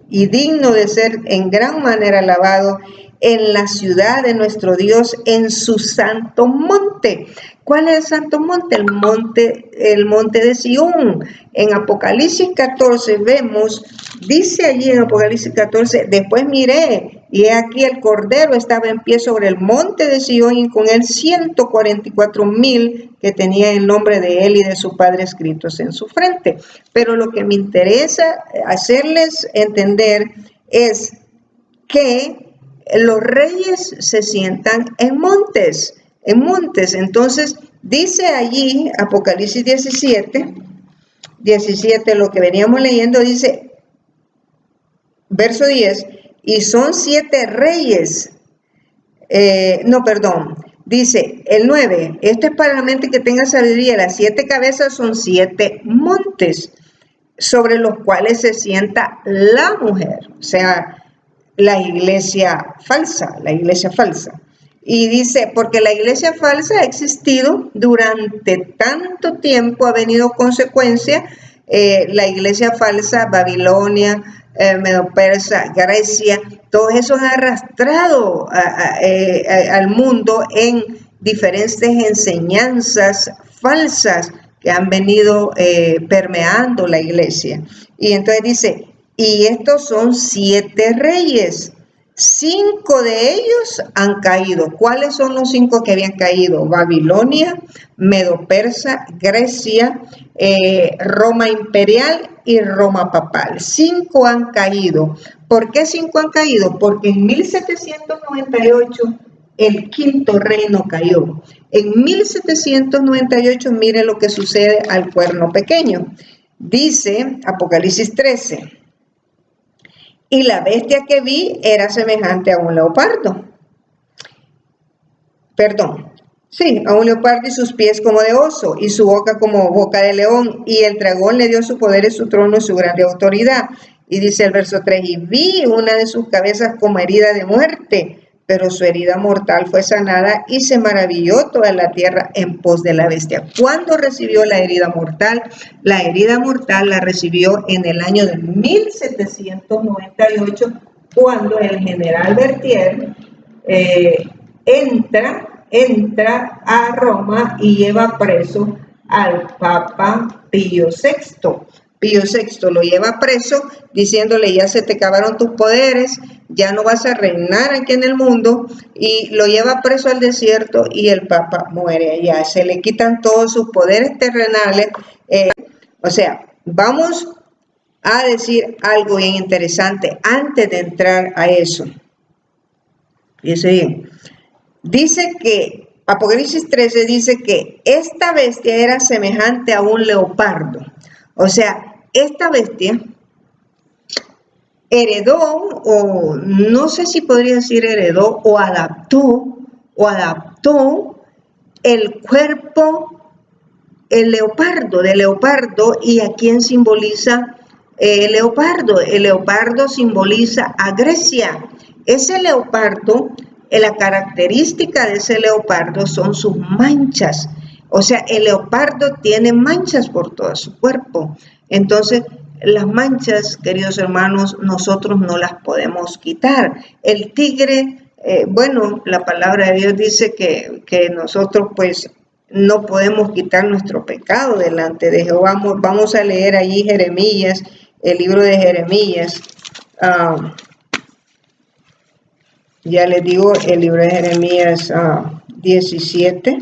y digno de ser en gran manera alabado en la ciudad de nuestro Dios, en su santo monte. ¿Cuál es el santo monte? El monte de Sión. En Apocalipsis 14 vemos, dice allí en Apocalipsis 14, después miré, y he aquí el Cordero estaba en pie sobre el monte de Sión, y con él 144,000 que tenían el nombre de él y de su Padre escritos en su frente. Pero lo que me interesa hacerles entender es que los reyes se sientan en montes. Entonces, dice allí, Apocalipsis 17, lo que veníamos leyendo, dice, verso 10, y son 7 reyes, dice el 9, esto es para la mente que tenga sabiduría, las 7 cabezas son 7 montes, sobre los cuales se sienta la mujer, o sea, la iglesia falsa. Y dice, porque la iglesia falsa ha existido durante tanto tiempo, ha venido consecuencia, la iglesia falsa, Babilonia, Medo-Persa, Grecia, todos esos han arrastrado al mundo en diferentes enseñanzas falsas que han venido permeando la iglesia. Y entonces dice, y estos son 7 reyes, 5 de ellos han caído. ¿Cuáles son los 5 que habían caído? Babilonia, Medo-Persa, Grecia, Roma imperial y Roma papal. 5 han caído. ¿Por qué 5 han caído? Porque en 1798 el 5.º reino cayó. En 1798, mire lo que sucede al cuerno pequeño. Dice Apocalipsis 13. Y la bestia que vi era semejante a un leopardo. A un leopardo y sus pies como de oso y su boca como boca de león. Y el dragón le dio su poder y su trono y su grande autoridad. Y dice el verso 3, y vi una de sus cabezas como herida de muerte, pero su herida mortal fue sanada y se maravilló toda la tierra en pos de la bestia. ¿Cuándo recibió la herida mortal? La herida mortal la recibió en el año de 1798, cuando el general Berthier entra a Roma y lleva preso al Papa Pío VI. Pío VI lo lleva preso diciéndole, ya se te acabaron tus poderes, ya no vas a reinar aquí en el mundo, y lo lleva preso al desierto y el Papa muere allá. Se le quitan todos sus poderes terrenales. O sea, vamos a decir algo bien interesante antes de entrar a eso. Dice bien, dice que Apocalipsis 13 dice que esta bestia era semejante a un leopardo. O sea, esta bestia heredó, o no sé si podría decir heredó, o adaptó el cuerpo de leopardo. ¿Y a quién simboliza el leopardo? El leopardo simboliza a Grecia. Ese leopardo, la característica de ese leopardo son sus manchas. O sea, el leopardo tiene manchas por todo su cuerpo. Entonces, las manchas, queridos hermanos, nosotros no las podemos quitar. El tigre, la palabra de Dios dice que nosotros pues no podemos quitar nuestro pecado delante de Jehová. Vamos a leer allí Jeremías, el libro de Jeremías. Ya les digo, el libro de Jeremías 17.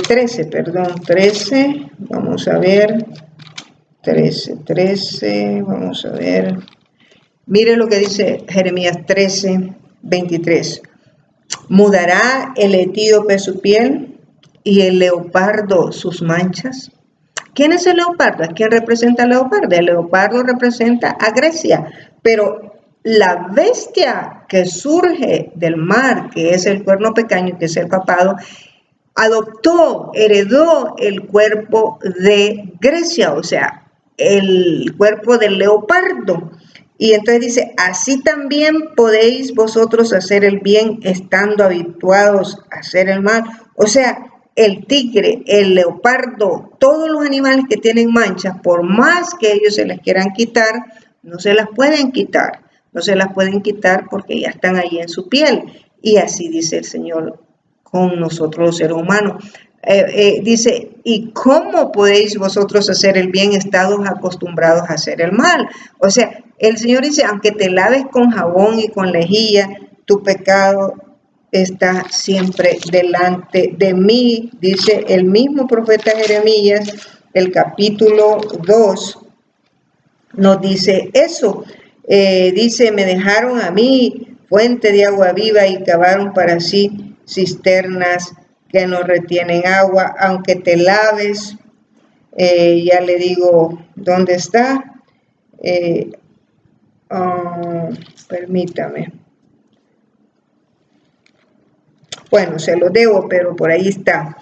13, vamos a ver, 13, vamos a ver, mire lo que dice Jeremías 13, 23, ¿mudará el etíope su piel y el leopardo sus manchas? ¿Quién es el leopardo? ¿A quién representa el leopardo? El leopardo representa a Grecia, pero la bestia que surge del mar, que es el cuerno pequeño, que es el papado, heredó el cuerpo de Grecia, o sea, el cuerpo del leopardo. Y entonces dice, así también podéis vosotros hacer el bien estando habituados a hacer el mal. O sea, el tigre, el leopardo, todos los animales que tienen manchas, por más que ellos se las quieran quitar, no se las pueden quitar. No se las pueden quitar porque ya están ahí en su piel. Y así dice el Señor con nosotros los seres humanos. Dice, ¿y cómo podéis vosotros hacer el bien estados acostumbrados a hacer el mal? O sea, el Señor dice, aunque te laves con jabón y con lejía, tu pecado está siempre delante de mí. Dice el mismo profeta Jeremías, el capítulo 2, nos dice eso. Dice, me dejaron a mí fuente de agua viva y cavaron para sí cisternas que no retienen agua, aunque te laves. Ya le digo dónde está. Permítame. Bueno, se lo debo, pero por ahí está.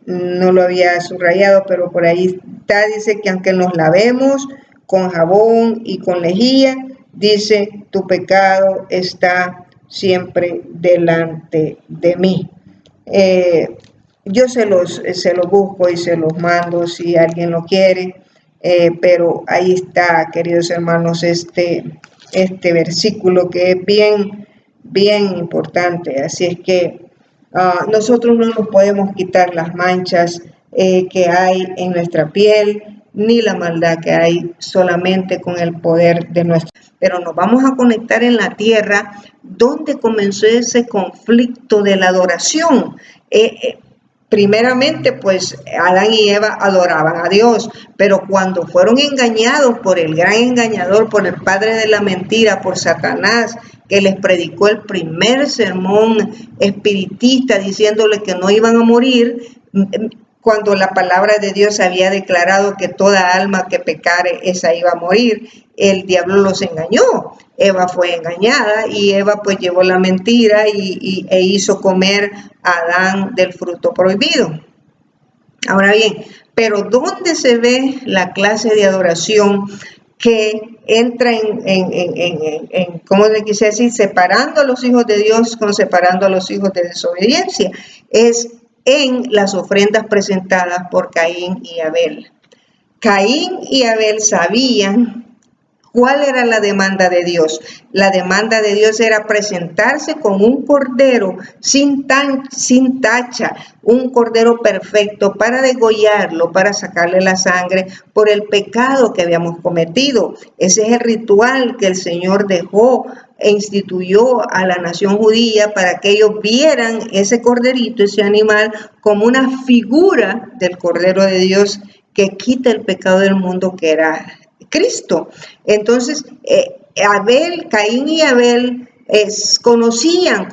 No lo había subrayado, pero por ahí está. Dice que aunque nos lavemos con jabón y con lejía, dice, tu pecado está siempre delante de mí. Yo se los busco y se los mando si alguien lo quiere, pero ahí está, queridos hermanos, este versículo que es bien importante. Así es que nosotros no nos podemos quitar las manchas que hay en nuestra piel, ni la maldad que hay, solamente con el poder de nuestro. Pero nos vamos a conectar en la tierra donde comenzó ese conflicto de la adoración. Primeramente, pues Adán y Eva adoraban a Dios, pero cuando fueron engañados por el gran engañador, por el padre de la mentira, por Satanás, que les predicó el primer sermón espiritista diciéndole que no iban a morir, cuando la palabra de Dios había declarado que toda alma que pecare, esa iba a morir, el diablo los engañó. Eva fue engañada y Eva pues llevó la mentira e hizo comer a Adán del fruto prohibido. Ahora bien, pero ¿dónde se ve la clase de adoración que entra en ¿cómo le quise decir? Separando a los hijos de Dios con separando a los hijos de desobediencia? Es en las ofrendas presentadas por Caín y Abel. Caín y Abel sabían cuál era la demanda de Dios. La demanda de Dios era presentarse con un cordero sin tacha, un cordero perfecto para degollarlo, para sacarle la sangre por el pecado que habíamos cometido. Ese es el ritual que el Señor dejó e instituyó a la nación judía para que ellos vieran ese corderito, ese animal, como una figura del Cordero de Dios que quita el pecado del mundo, que era Cristo. Entonces, Caín y Abel conocían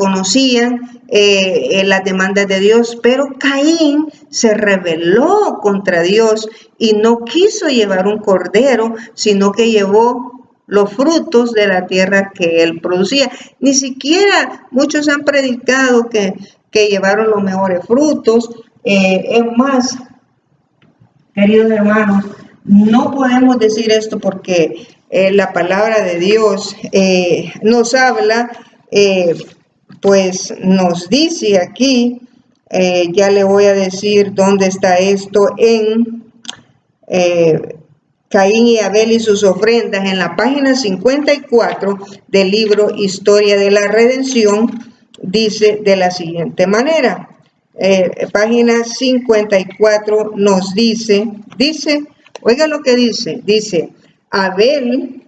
las demandas de Dios, pero Caín se rebeló contra Dios y no quiso llevar un cordero, sino que llevó los frutos de la tierra que él producía. Ni siquiera muchos han predicado que llevaron los mejores frutos. Es más, queridos hermanos, no podemos decir esto porque la palabra de Dios nos habla, pues nos dice aquí, ya le voy a decir dónde está esto, en Caín y Abel y sus ofrendas, en la página 54 del libro Historia de la Redención, dice de la siguiente manera. Página 54 nos dice, oiga lo que dice, Abel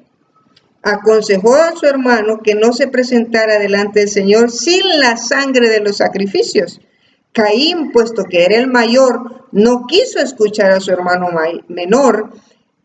aconsejó a su hermano que no se presentara delante del Señor sin la sangre de los sacrificios. Caín, puesto que era el mayor, no quiso escuchar a su hermano menor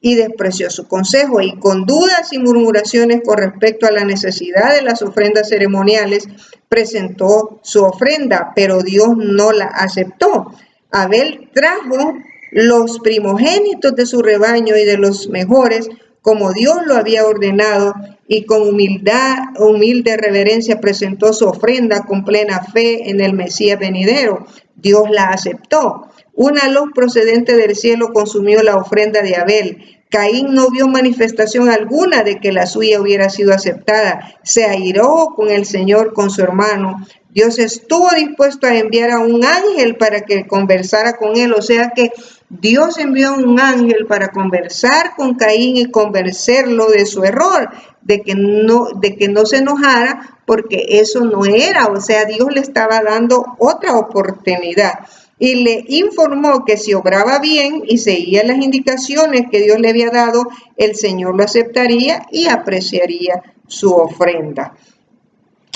y despreció su consejo, y con dudas y murmuraciones con respecto a la necesidad de las ofrendas ceremoniales, presentó su ofrenda, pero Dios no la aceptó. Abel trajo los primogénitos de su rebaño y de los mejores, como Dios lo había ordenado, y con humilde reverencia presentó su ofrenda con plena fe en el Mesías venidero. Dios la aceptó. Una luz procedente del cielo consumió la ofrenda de Abel. Caín no vio manifestación alguna de que la suya hubiera sido aceptada. Se airó con el Señor, con su hermano. Dios estuvo dispuesto a enviar a un ángel para que conversara con él. O sea que Dios envió a un ángel para conversar con Caín y convencerlo de su error, de que no se enojara, porque eso no era. O sea, Dios le estaba dando otra oportunidad. Y le informó que si obraba bien y seguía las indicaciones que Dios le había dado, el Señor lo aceptaría y apreciaría su ofrenda.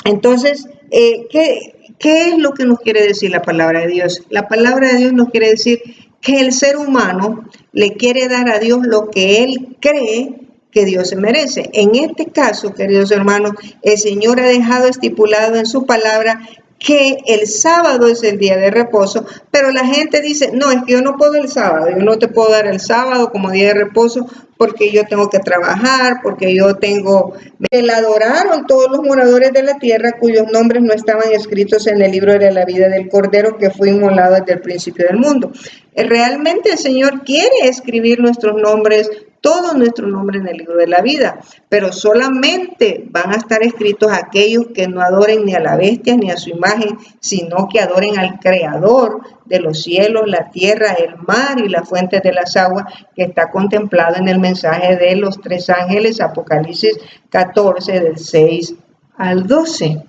Entonces, ¿qué es lo que nos quiere decir la palabra de Dios? La palabra de Dios nos quiere decir que el ser humano le quiere dar a Dios lo que él cree que Dios se merece. En este caso, queridos hermanos, el Señor ha dejado estipulado en su palabra que el sábado es el día de reposo, pero la gente dice, no, es que yo no puedo el sábado, yo no te puedo dar el sábado como día de reposo porque yo tengo que trabajar, porque yo tengo... La adoraron todos los moradores de la tierra cuyos nombres no estaban escritos en el libro de la vida del Cordero que fue inmolado desde el principio del mundo. Realmente el Señor quiere escribir nuestros nombres, todos nuestros nombres en el libro de la vida, pero solamente van a estar escritos aquellos que no adoren ni a la bestia ni a su imagen, sino que adoren al Creador de los cielos, la tierra, el mar y las fuentes de las aguas, que está contemplado en el mensaje de los 3 ángeles, Apocalipsis 14, del 6 al 12.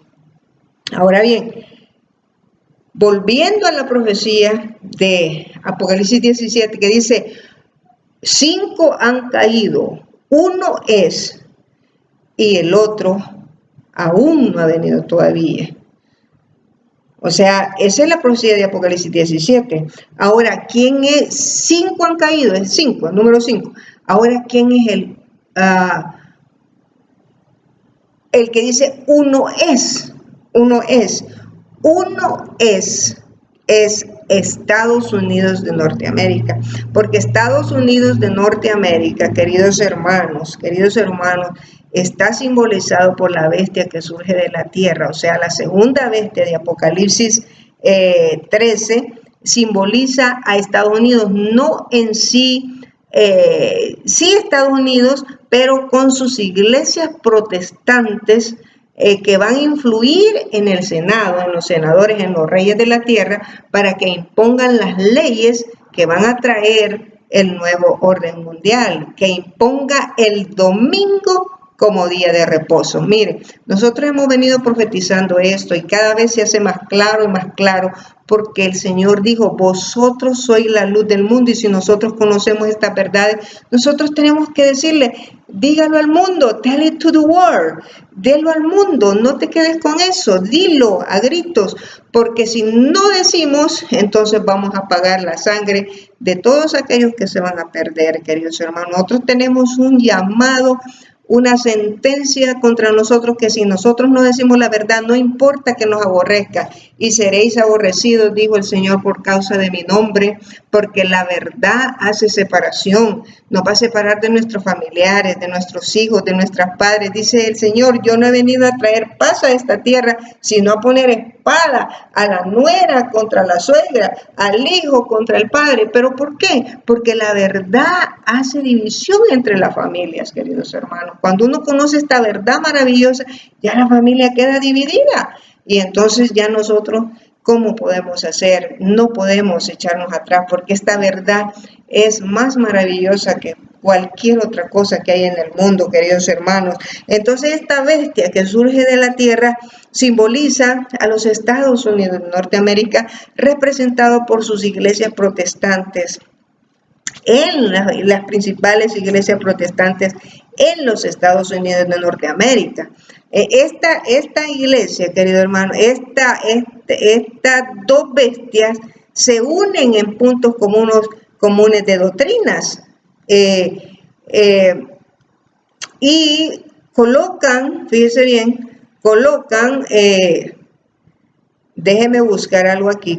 Ahora bien, volviendo a la profecía de Apocalipsis 17, que dice, 5 han caído, 1 es, y el otro aún no ha venido todavía. O sea, esa es la profecía de Apocalipsis 17. Ahora, ¿quién es? 5 han caído, es 5, el número 5. Ahora, ¿quién es el que dice 1 es? 1 es. 1 es Estados Unidos de Norteamérica, porque Estados Unidos de Norteamérica, queridos hermanos, está simbolizado por la bestia que surge de la tierra, o sea, la segunda bestia de Apocalipsis 13 simboliza a Estados Unidos, no en sí, sí Estados Unidos, pero con sus iglesias protestantes, que van a influir en el Senado, en los senadores, en los reyes de la tierra, para que impongan las leyes que van a traer el nuevo orden mundial, que imponga el domingo como día de reposo. Mire, nosotros hemos venido profetizando esto y cada vez se hace más claro y más claro, porque el Señor dijo, vosotros sois la luz del mundo, y si nosotros conocemos estas verdades, nosotros tenemos que decirle, dígalo al mundo, tell it to the world, dilo al mundo, no te quedes con eso, dilo a gritos, porque si no decimos, entonces vamos a pagar la sangre de todos aquellos que se van a perder, queridos hermanos. Nosotros tenemos un llamado, una sentencia contra nosotros, que si nosotros no decimos la verdad, no importa que nos aborrezca, y seréis aborrecidos, dijo el Señor, por causa de mi nombre, porque la verdad hace separación, nos va a separar de nuestros familiares, de nuestros hijos, de nuestros padres. Dice el Señor, yo no he venido a traer paz a esta tierra, sino a poner espada a la nuera contra la suegra, al hijo contra el padre. ¿Pero por qué? Porque la verdad hace división entre las familias, queridos hermanos. Cuando uno conoce esta verdad maravillosa, ya la familia queda dividida. Y entonces ya nosotros, ¿cómo podemos hacer? No podemos echarnos atrás, porque esta verdad es más maravillosa que cualquier otra cosa que hay en el mundo, queridos hermanos. Entonces esta bestia que surge de la tierra simboliza a los Estados Unidos de Norteamérica, representado por sus iglesias protestantes, en las principales iglesias protestantes en los Estados Unidos de Norteamérica. Esta iglesia, querido hermano, estas dos bestias se unen en puntos comunes de doctrinas, y colocan, fíjese bien, déjeme buscar algo aquí,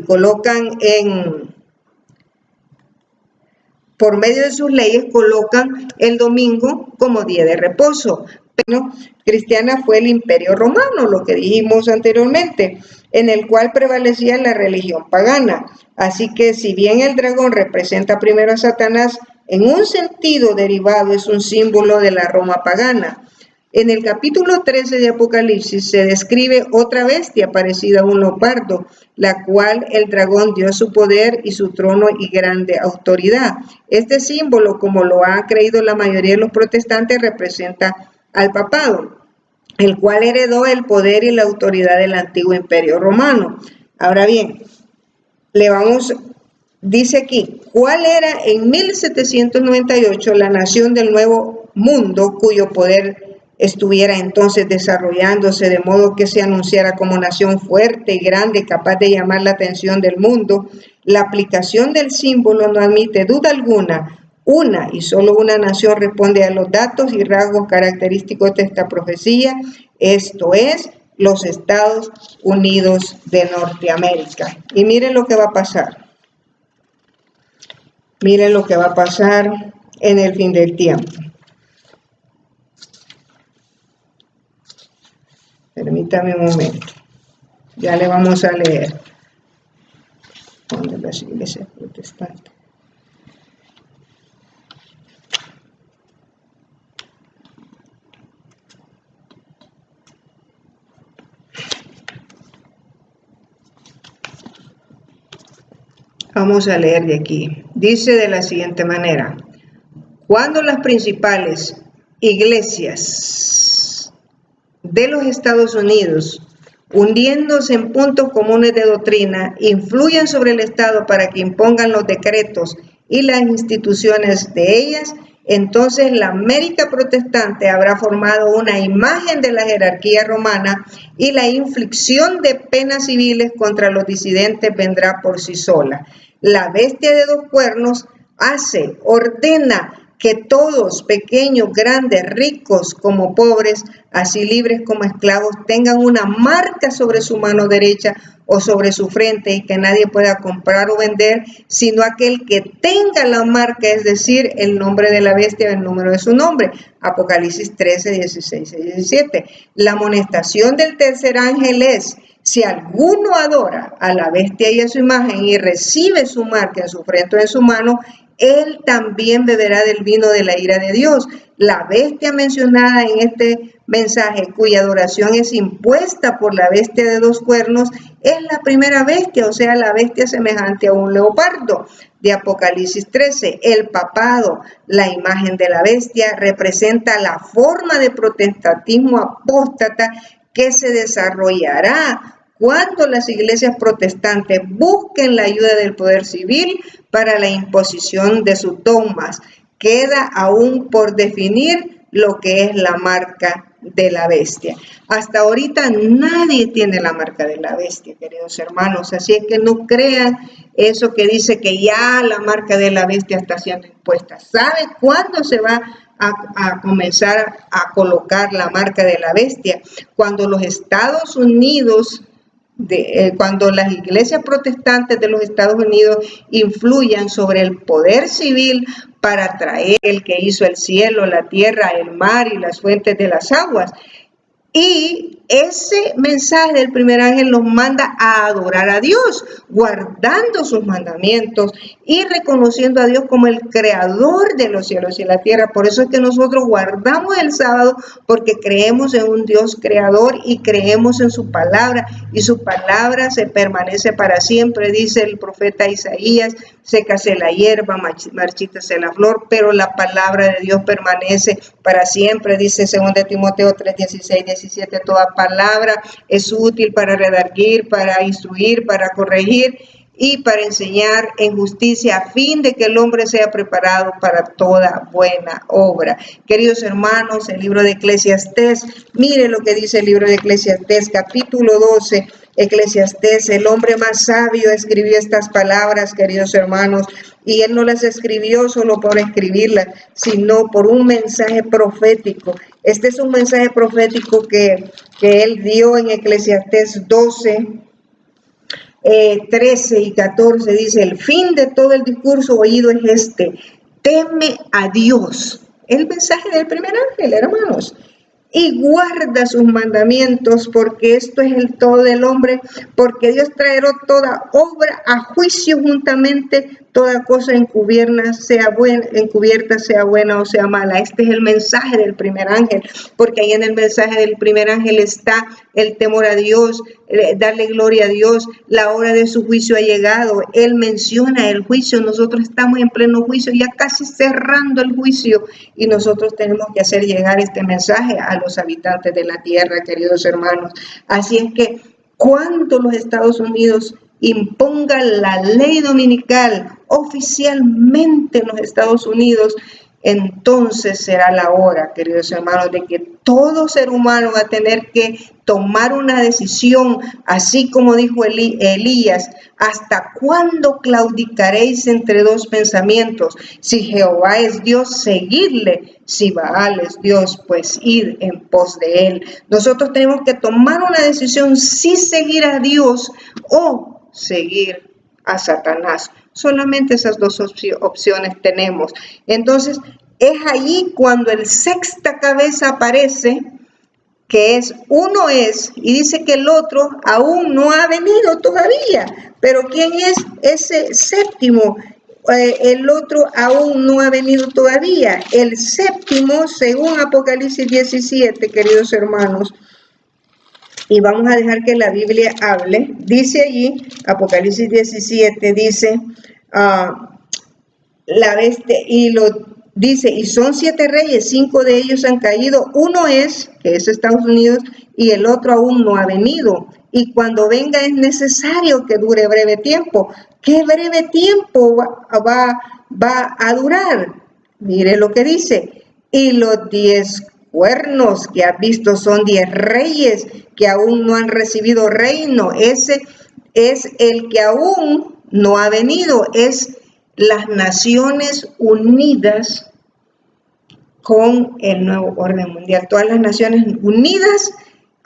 por medio de sus leyes, colocan el domingo como día de reposo. Pero cristiana fue el Imperio Romano, lo que dijimos anteriormente, en el cual prevalecía la religión pagana. Así que si bien el dragón representa primero a Satanás, en un sentido derivado es un símbolo de la Roma pagana. En el capítulo 13 de Apocalipsis se describe otra bestia parecida a un leopardo, la cual el dragón dio su poder y su trono y grande autoridad. Este símbolo, como lo ha creído la mayoría de los protestantes, representa al papado, el cual heredó el poder y la autoridad del antiguo imperio romano. Ahora bien, dice aquí, ¿cuál era en 1798 la nación del Nuevo Mundo cuyo poder estuviera entonces desarrollándose de modo que se anunciara como nación fuerte y grande, capaz de llamar la atención del mundo? La aplicación del símbolo no admite duda alguna. Una y solo una nación responde a los datos y rasgos característicos de esta profecía, esto es, los Estados Unidos de Norteamérica. Y miren lo que va a pasar. Miren lo que va a pasar en el fin del tiempo. Permítame un momento. Ya le vamos a leer. ¿Dónde las iglesias protestantes? Vamos a leer de aquí. Dice de la siguiente manera: cuando las principales iglesias de los Estados Unidos, hundiéndose en puntos comunes de doctrina, influyen sobre el Estado para que impongan los decretos y las instituciones de ellas, entonces la América protestante habrá formado una imagen de la jerarquía romana y la inflicción de penas civiles contra los disidentes vendrá por sí sola. La bestia de dos cuernos ordena que todos, pequeños, grandes, ricos como pobres, así libres como esclavos, tengan una marca sobre su mano derecha o sobre su frente, y que nadie pueda comprar o vender, sino aquel que tenga la marca, es decir, el nombre de la bestia o el número de su nombre. Apocalipsis 13, 16 y 17. La amonestación del tercer ángel es: si alguno adora a la bestia y a su imagen y recibe su marca en su frente o en su mano, él también beberá del vino de la ira de Dios. La bestia mencionada en este mensaje, cuya adoración es impuesta por la bestia de dos cuernos, es la primera bestia, o sea, la bestia semejante a un leopardo. De Apocalipsis 13, el papado, la imagen de la bestia, representa la forma de protestantismo apóstata que se desarrollará cuando las iglesias protestantes busquen la ayuda del poder civil para la imposición de sus dogmas. Queda aún por definir lo que es la marca de la bestia. Hasta ahorita nadie tiene la marca de la bestia, queridos hermanos, así es que no crean eso que dice que ya la marca de la bestia está siendo impuesta. ¿Sabe cuándo se va a comenzar a colocar la marca de la bestia? Cuando los Estados Unidos, cuando las iglesias protestantes de los Estados Unidos influyan sobre el poder civil para traer el que hizo el cielo, la tierra, el mar y las fuentes de las aguas. Y ese mensaje del primer ángel nos manda a adorar a Dios, guardando sus mandamientos y reconociendo a Dios como el creador de los cielos y la tierra. Por eso es que nosotros guardamos el sábado, porque creemos en un Dios creador y creemos en su palabra, y su palabra se permanece para siempre. Dice el profeta Isaías: sécase la hierba, marchítase la flor, pero la palabra de Dios permanece para siempre. Dice 2 Timoteo 3, 16, 17, toda palabra es útil para redarguir, para instruir, para corregir y para enseñar en justicia, a fin de que el hombre sea preparado para toda buena obra. Queridos hermanos, el libro de Eclesiastés, mire lo que dice el libro de Eclesiastés, capítulo 12, Eclesiastés, el hombre más sabio escribió estas palabras, queridos hermanos, y él no las escribió solo por escribirlas, sino por un mensaje profético. Este es un mensaje profético que él dio en Eclesiastés 12, 13 y 14, dice: el fin de todo el discurso oído es este: teme a Dios. El mensaje del primer ángel, hermanos, y guarda sus mandamientos, porque esto es el todo del hombre, porque Dios traerá toda obra a juicio juntamente, toda cosa encubierta, sea buena o sea mala. Este es el mensaje del primer ángel, porque ahí en el mensaje del primer ángel está el temor a Dios, darle gloria a Dios. La hora de su juicio ha llegado. Él menciona el juicio. Nosotros estamos en pleno juicio, ya casi cerrando el juicio, y nosotros tenemos que hacer llegar este mensaje a los habitantes de la tierra, queridos hermanos. Así es que cuando los Estados Unidos impongan la ley dominical oficialmente en los Estados Unidos, entonces será la hora, queridos hermanos, de que todo ser humano va a tener que tomar una decisión, así como dijo Elías: ¿hasta cuándo claudicaréis entre dos pensamientos? Si Jehová es Dios, seguidle; si Baal es Dios, pues id en pos de él. Nosotros tenemos que tomar una decisión: si seguir a Dios o seguir a Satanás. Solamente esas dos opciones tenemos. Entonces, es allí cuando el sexta cabeza aparece, que es uno es, y dice que el otro aún no ha venido todavía. Pero ¿quién es ese séptimo? El otro aún no ha venido todavía. El séptimo, según Apocalipsis 17, queridos hermanos, y vamos a dejar que la Biblia hable, dice allí, Apocalipsis 17, dice, la bestia, y lo dice, y son 7 reyes, 5 de ellos han caído, uno es, que es Estados Unidos, y el otro aún no ha venido. Y cuando venga es necesario que dure breve tiempo. ¿Qué breve tiempo va a durar? Mire lo que dice. Y los 10 cuernos que has visto son 10 reyes que aún no han recibido reino. Ese es el que aún no ha venido. Es las Naciones Unidas con el nuevo orden mundial. Todas las Naciones Unidas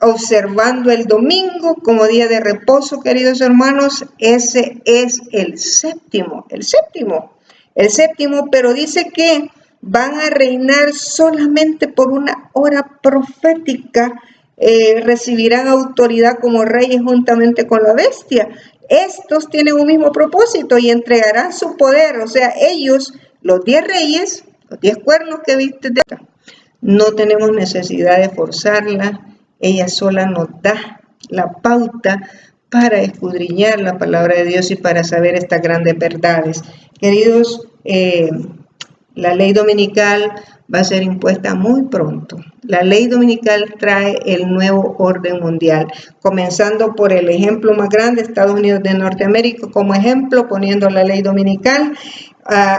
observando el domingo como día de reposo, queridos hermanos. Ese es el séptimo, pero dice que van a reinar solamente por una hora profética, recibirán autoridad como reyes juntamente con la bestia. Estos tienen un mismo propósito y entregarán su poder, o sea, ellos, los 10 reyes, los 10 cuernos que viste, no tenemos necesidad de forzarla. Ella sola nos da la pauta para escudriñar la palabra de Dios y para saber estas grandes verdades. Queridos, la ley dominical va a ser impuesta muy pronto. La ley dominical trae el nuevo orden mundial, comenzando por el ejemplo más grande, Estados Unidos de Norteamérica como ejemplo, poniendo la ley dominical,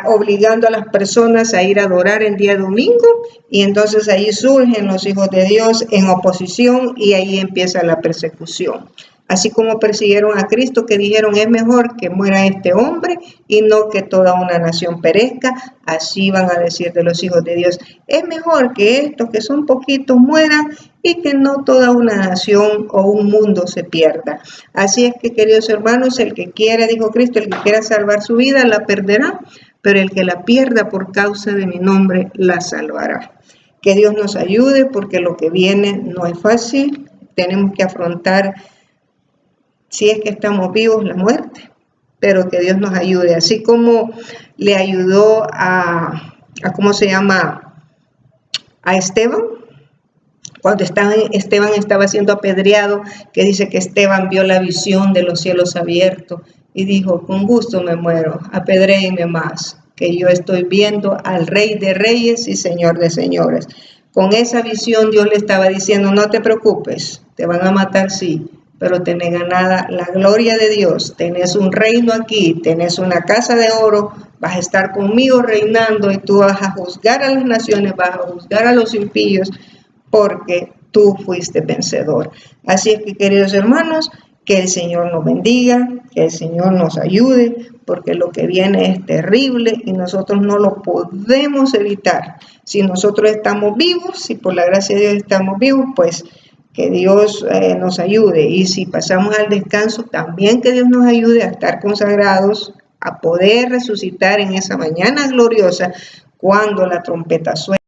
obligando a las personas a ir a adorar el día domingo, y entonces ahí surgen los hijos de Dios en oposición y ahí empieza la persecución. Así como persiguieron a Cristo, que dijeron es mejor que muera este hombre y no que toda una nación perezca, así van a decir de los hijos de Dios, es mejor que estos que son poquitos mueran y que no toda una nación o un mundo se pierda. Así es que, queridos hermanos, el que quiera, dijo Cristo, el que quiera salvar su vida la perderá, pero el que la pierda por causa de mi nombre la salvará. Que Dios nos ayude, porque lo que viene no es fácil. Tenemos que afrontar, si es que estamos vivos, la muerte, pero que Dios nos ayude, así como le ayudó a Esteban, cuando Esteban estaba siendo apedreado, que dice que Esteban vio la visión de los cielos abiertos y dijo, con gusto me muero, apedréenme más, que yo estoy viendo al Rey de Reyes y Señor de Señores. Con esa visión Dios le estaba diciendo, no te preocupes, te van a matar, sí, pero tenés ganada la gloria de Dios, tenés un reino aquí, tenés una casa de oro, vas a estar conmigo reinando y tú vas a juzgar a las naciones, vas a juzgar a los impíos, porque tú fuiste vencedor. Así es que, queridos hermanos, que el Señor nos bendiga, que el Señor nos ayude, porque lo que viene es terrible y nosotros no lo podemos evitar. Si nosotros estamos vivos, si por la gracia de Dios estamos vivos, pues que Dios nos ayude, y si pasamos al descanso, también que Dios nos ayude a estar consagrados, a poder resucitar en esa mañana gloriosa cuando la trompeta suene.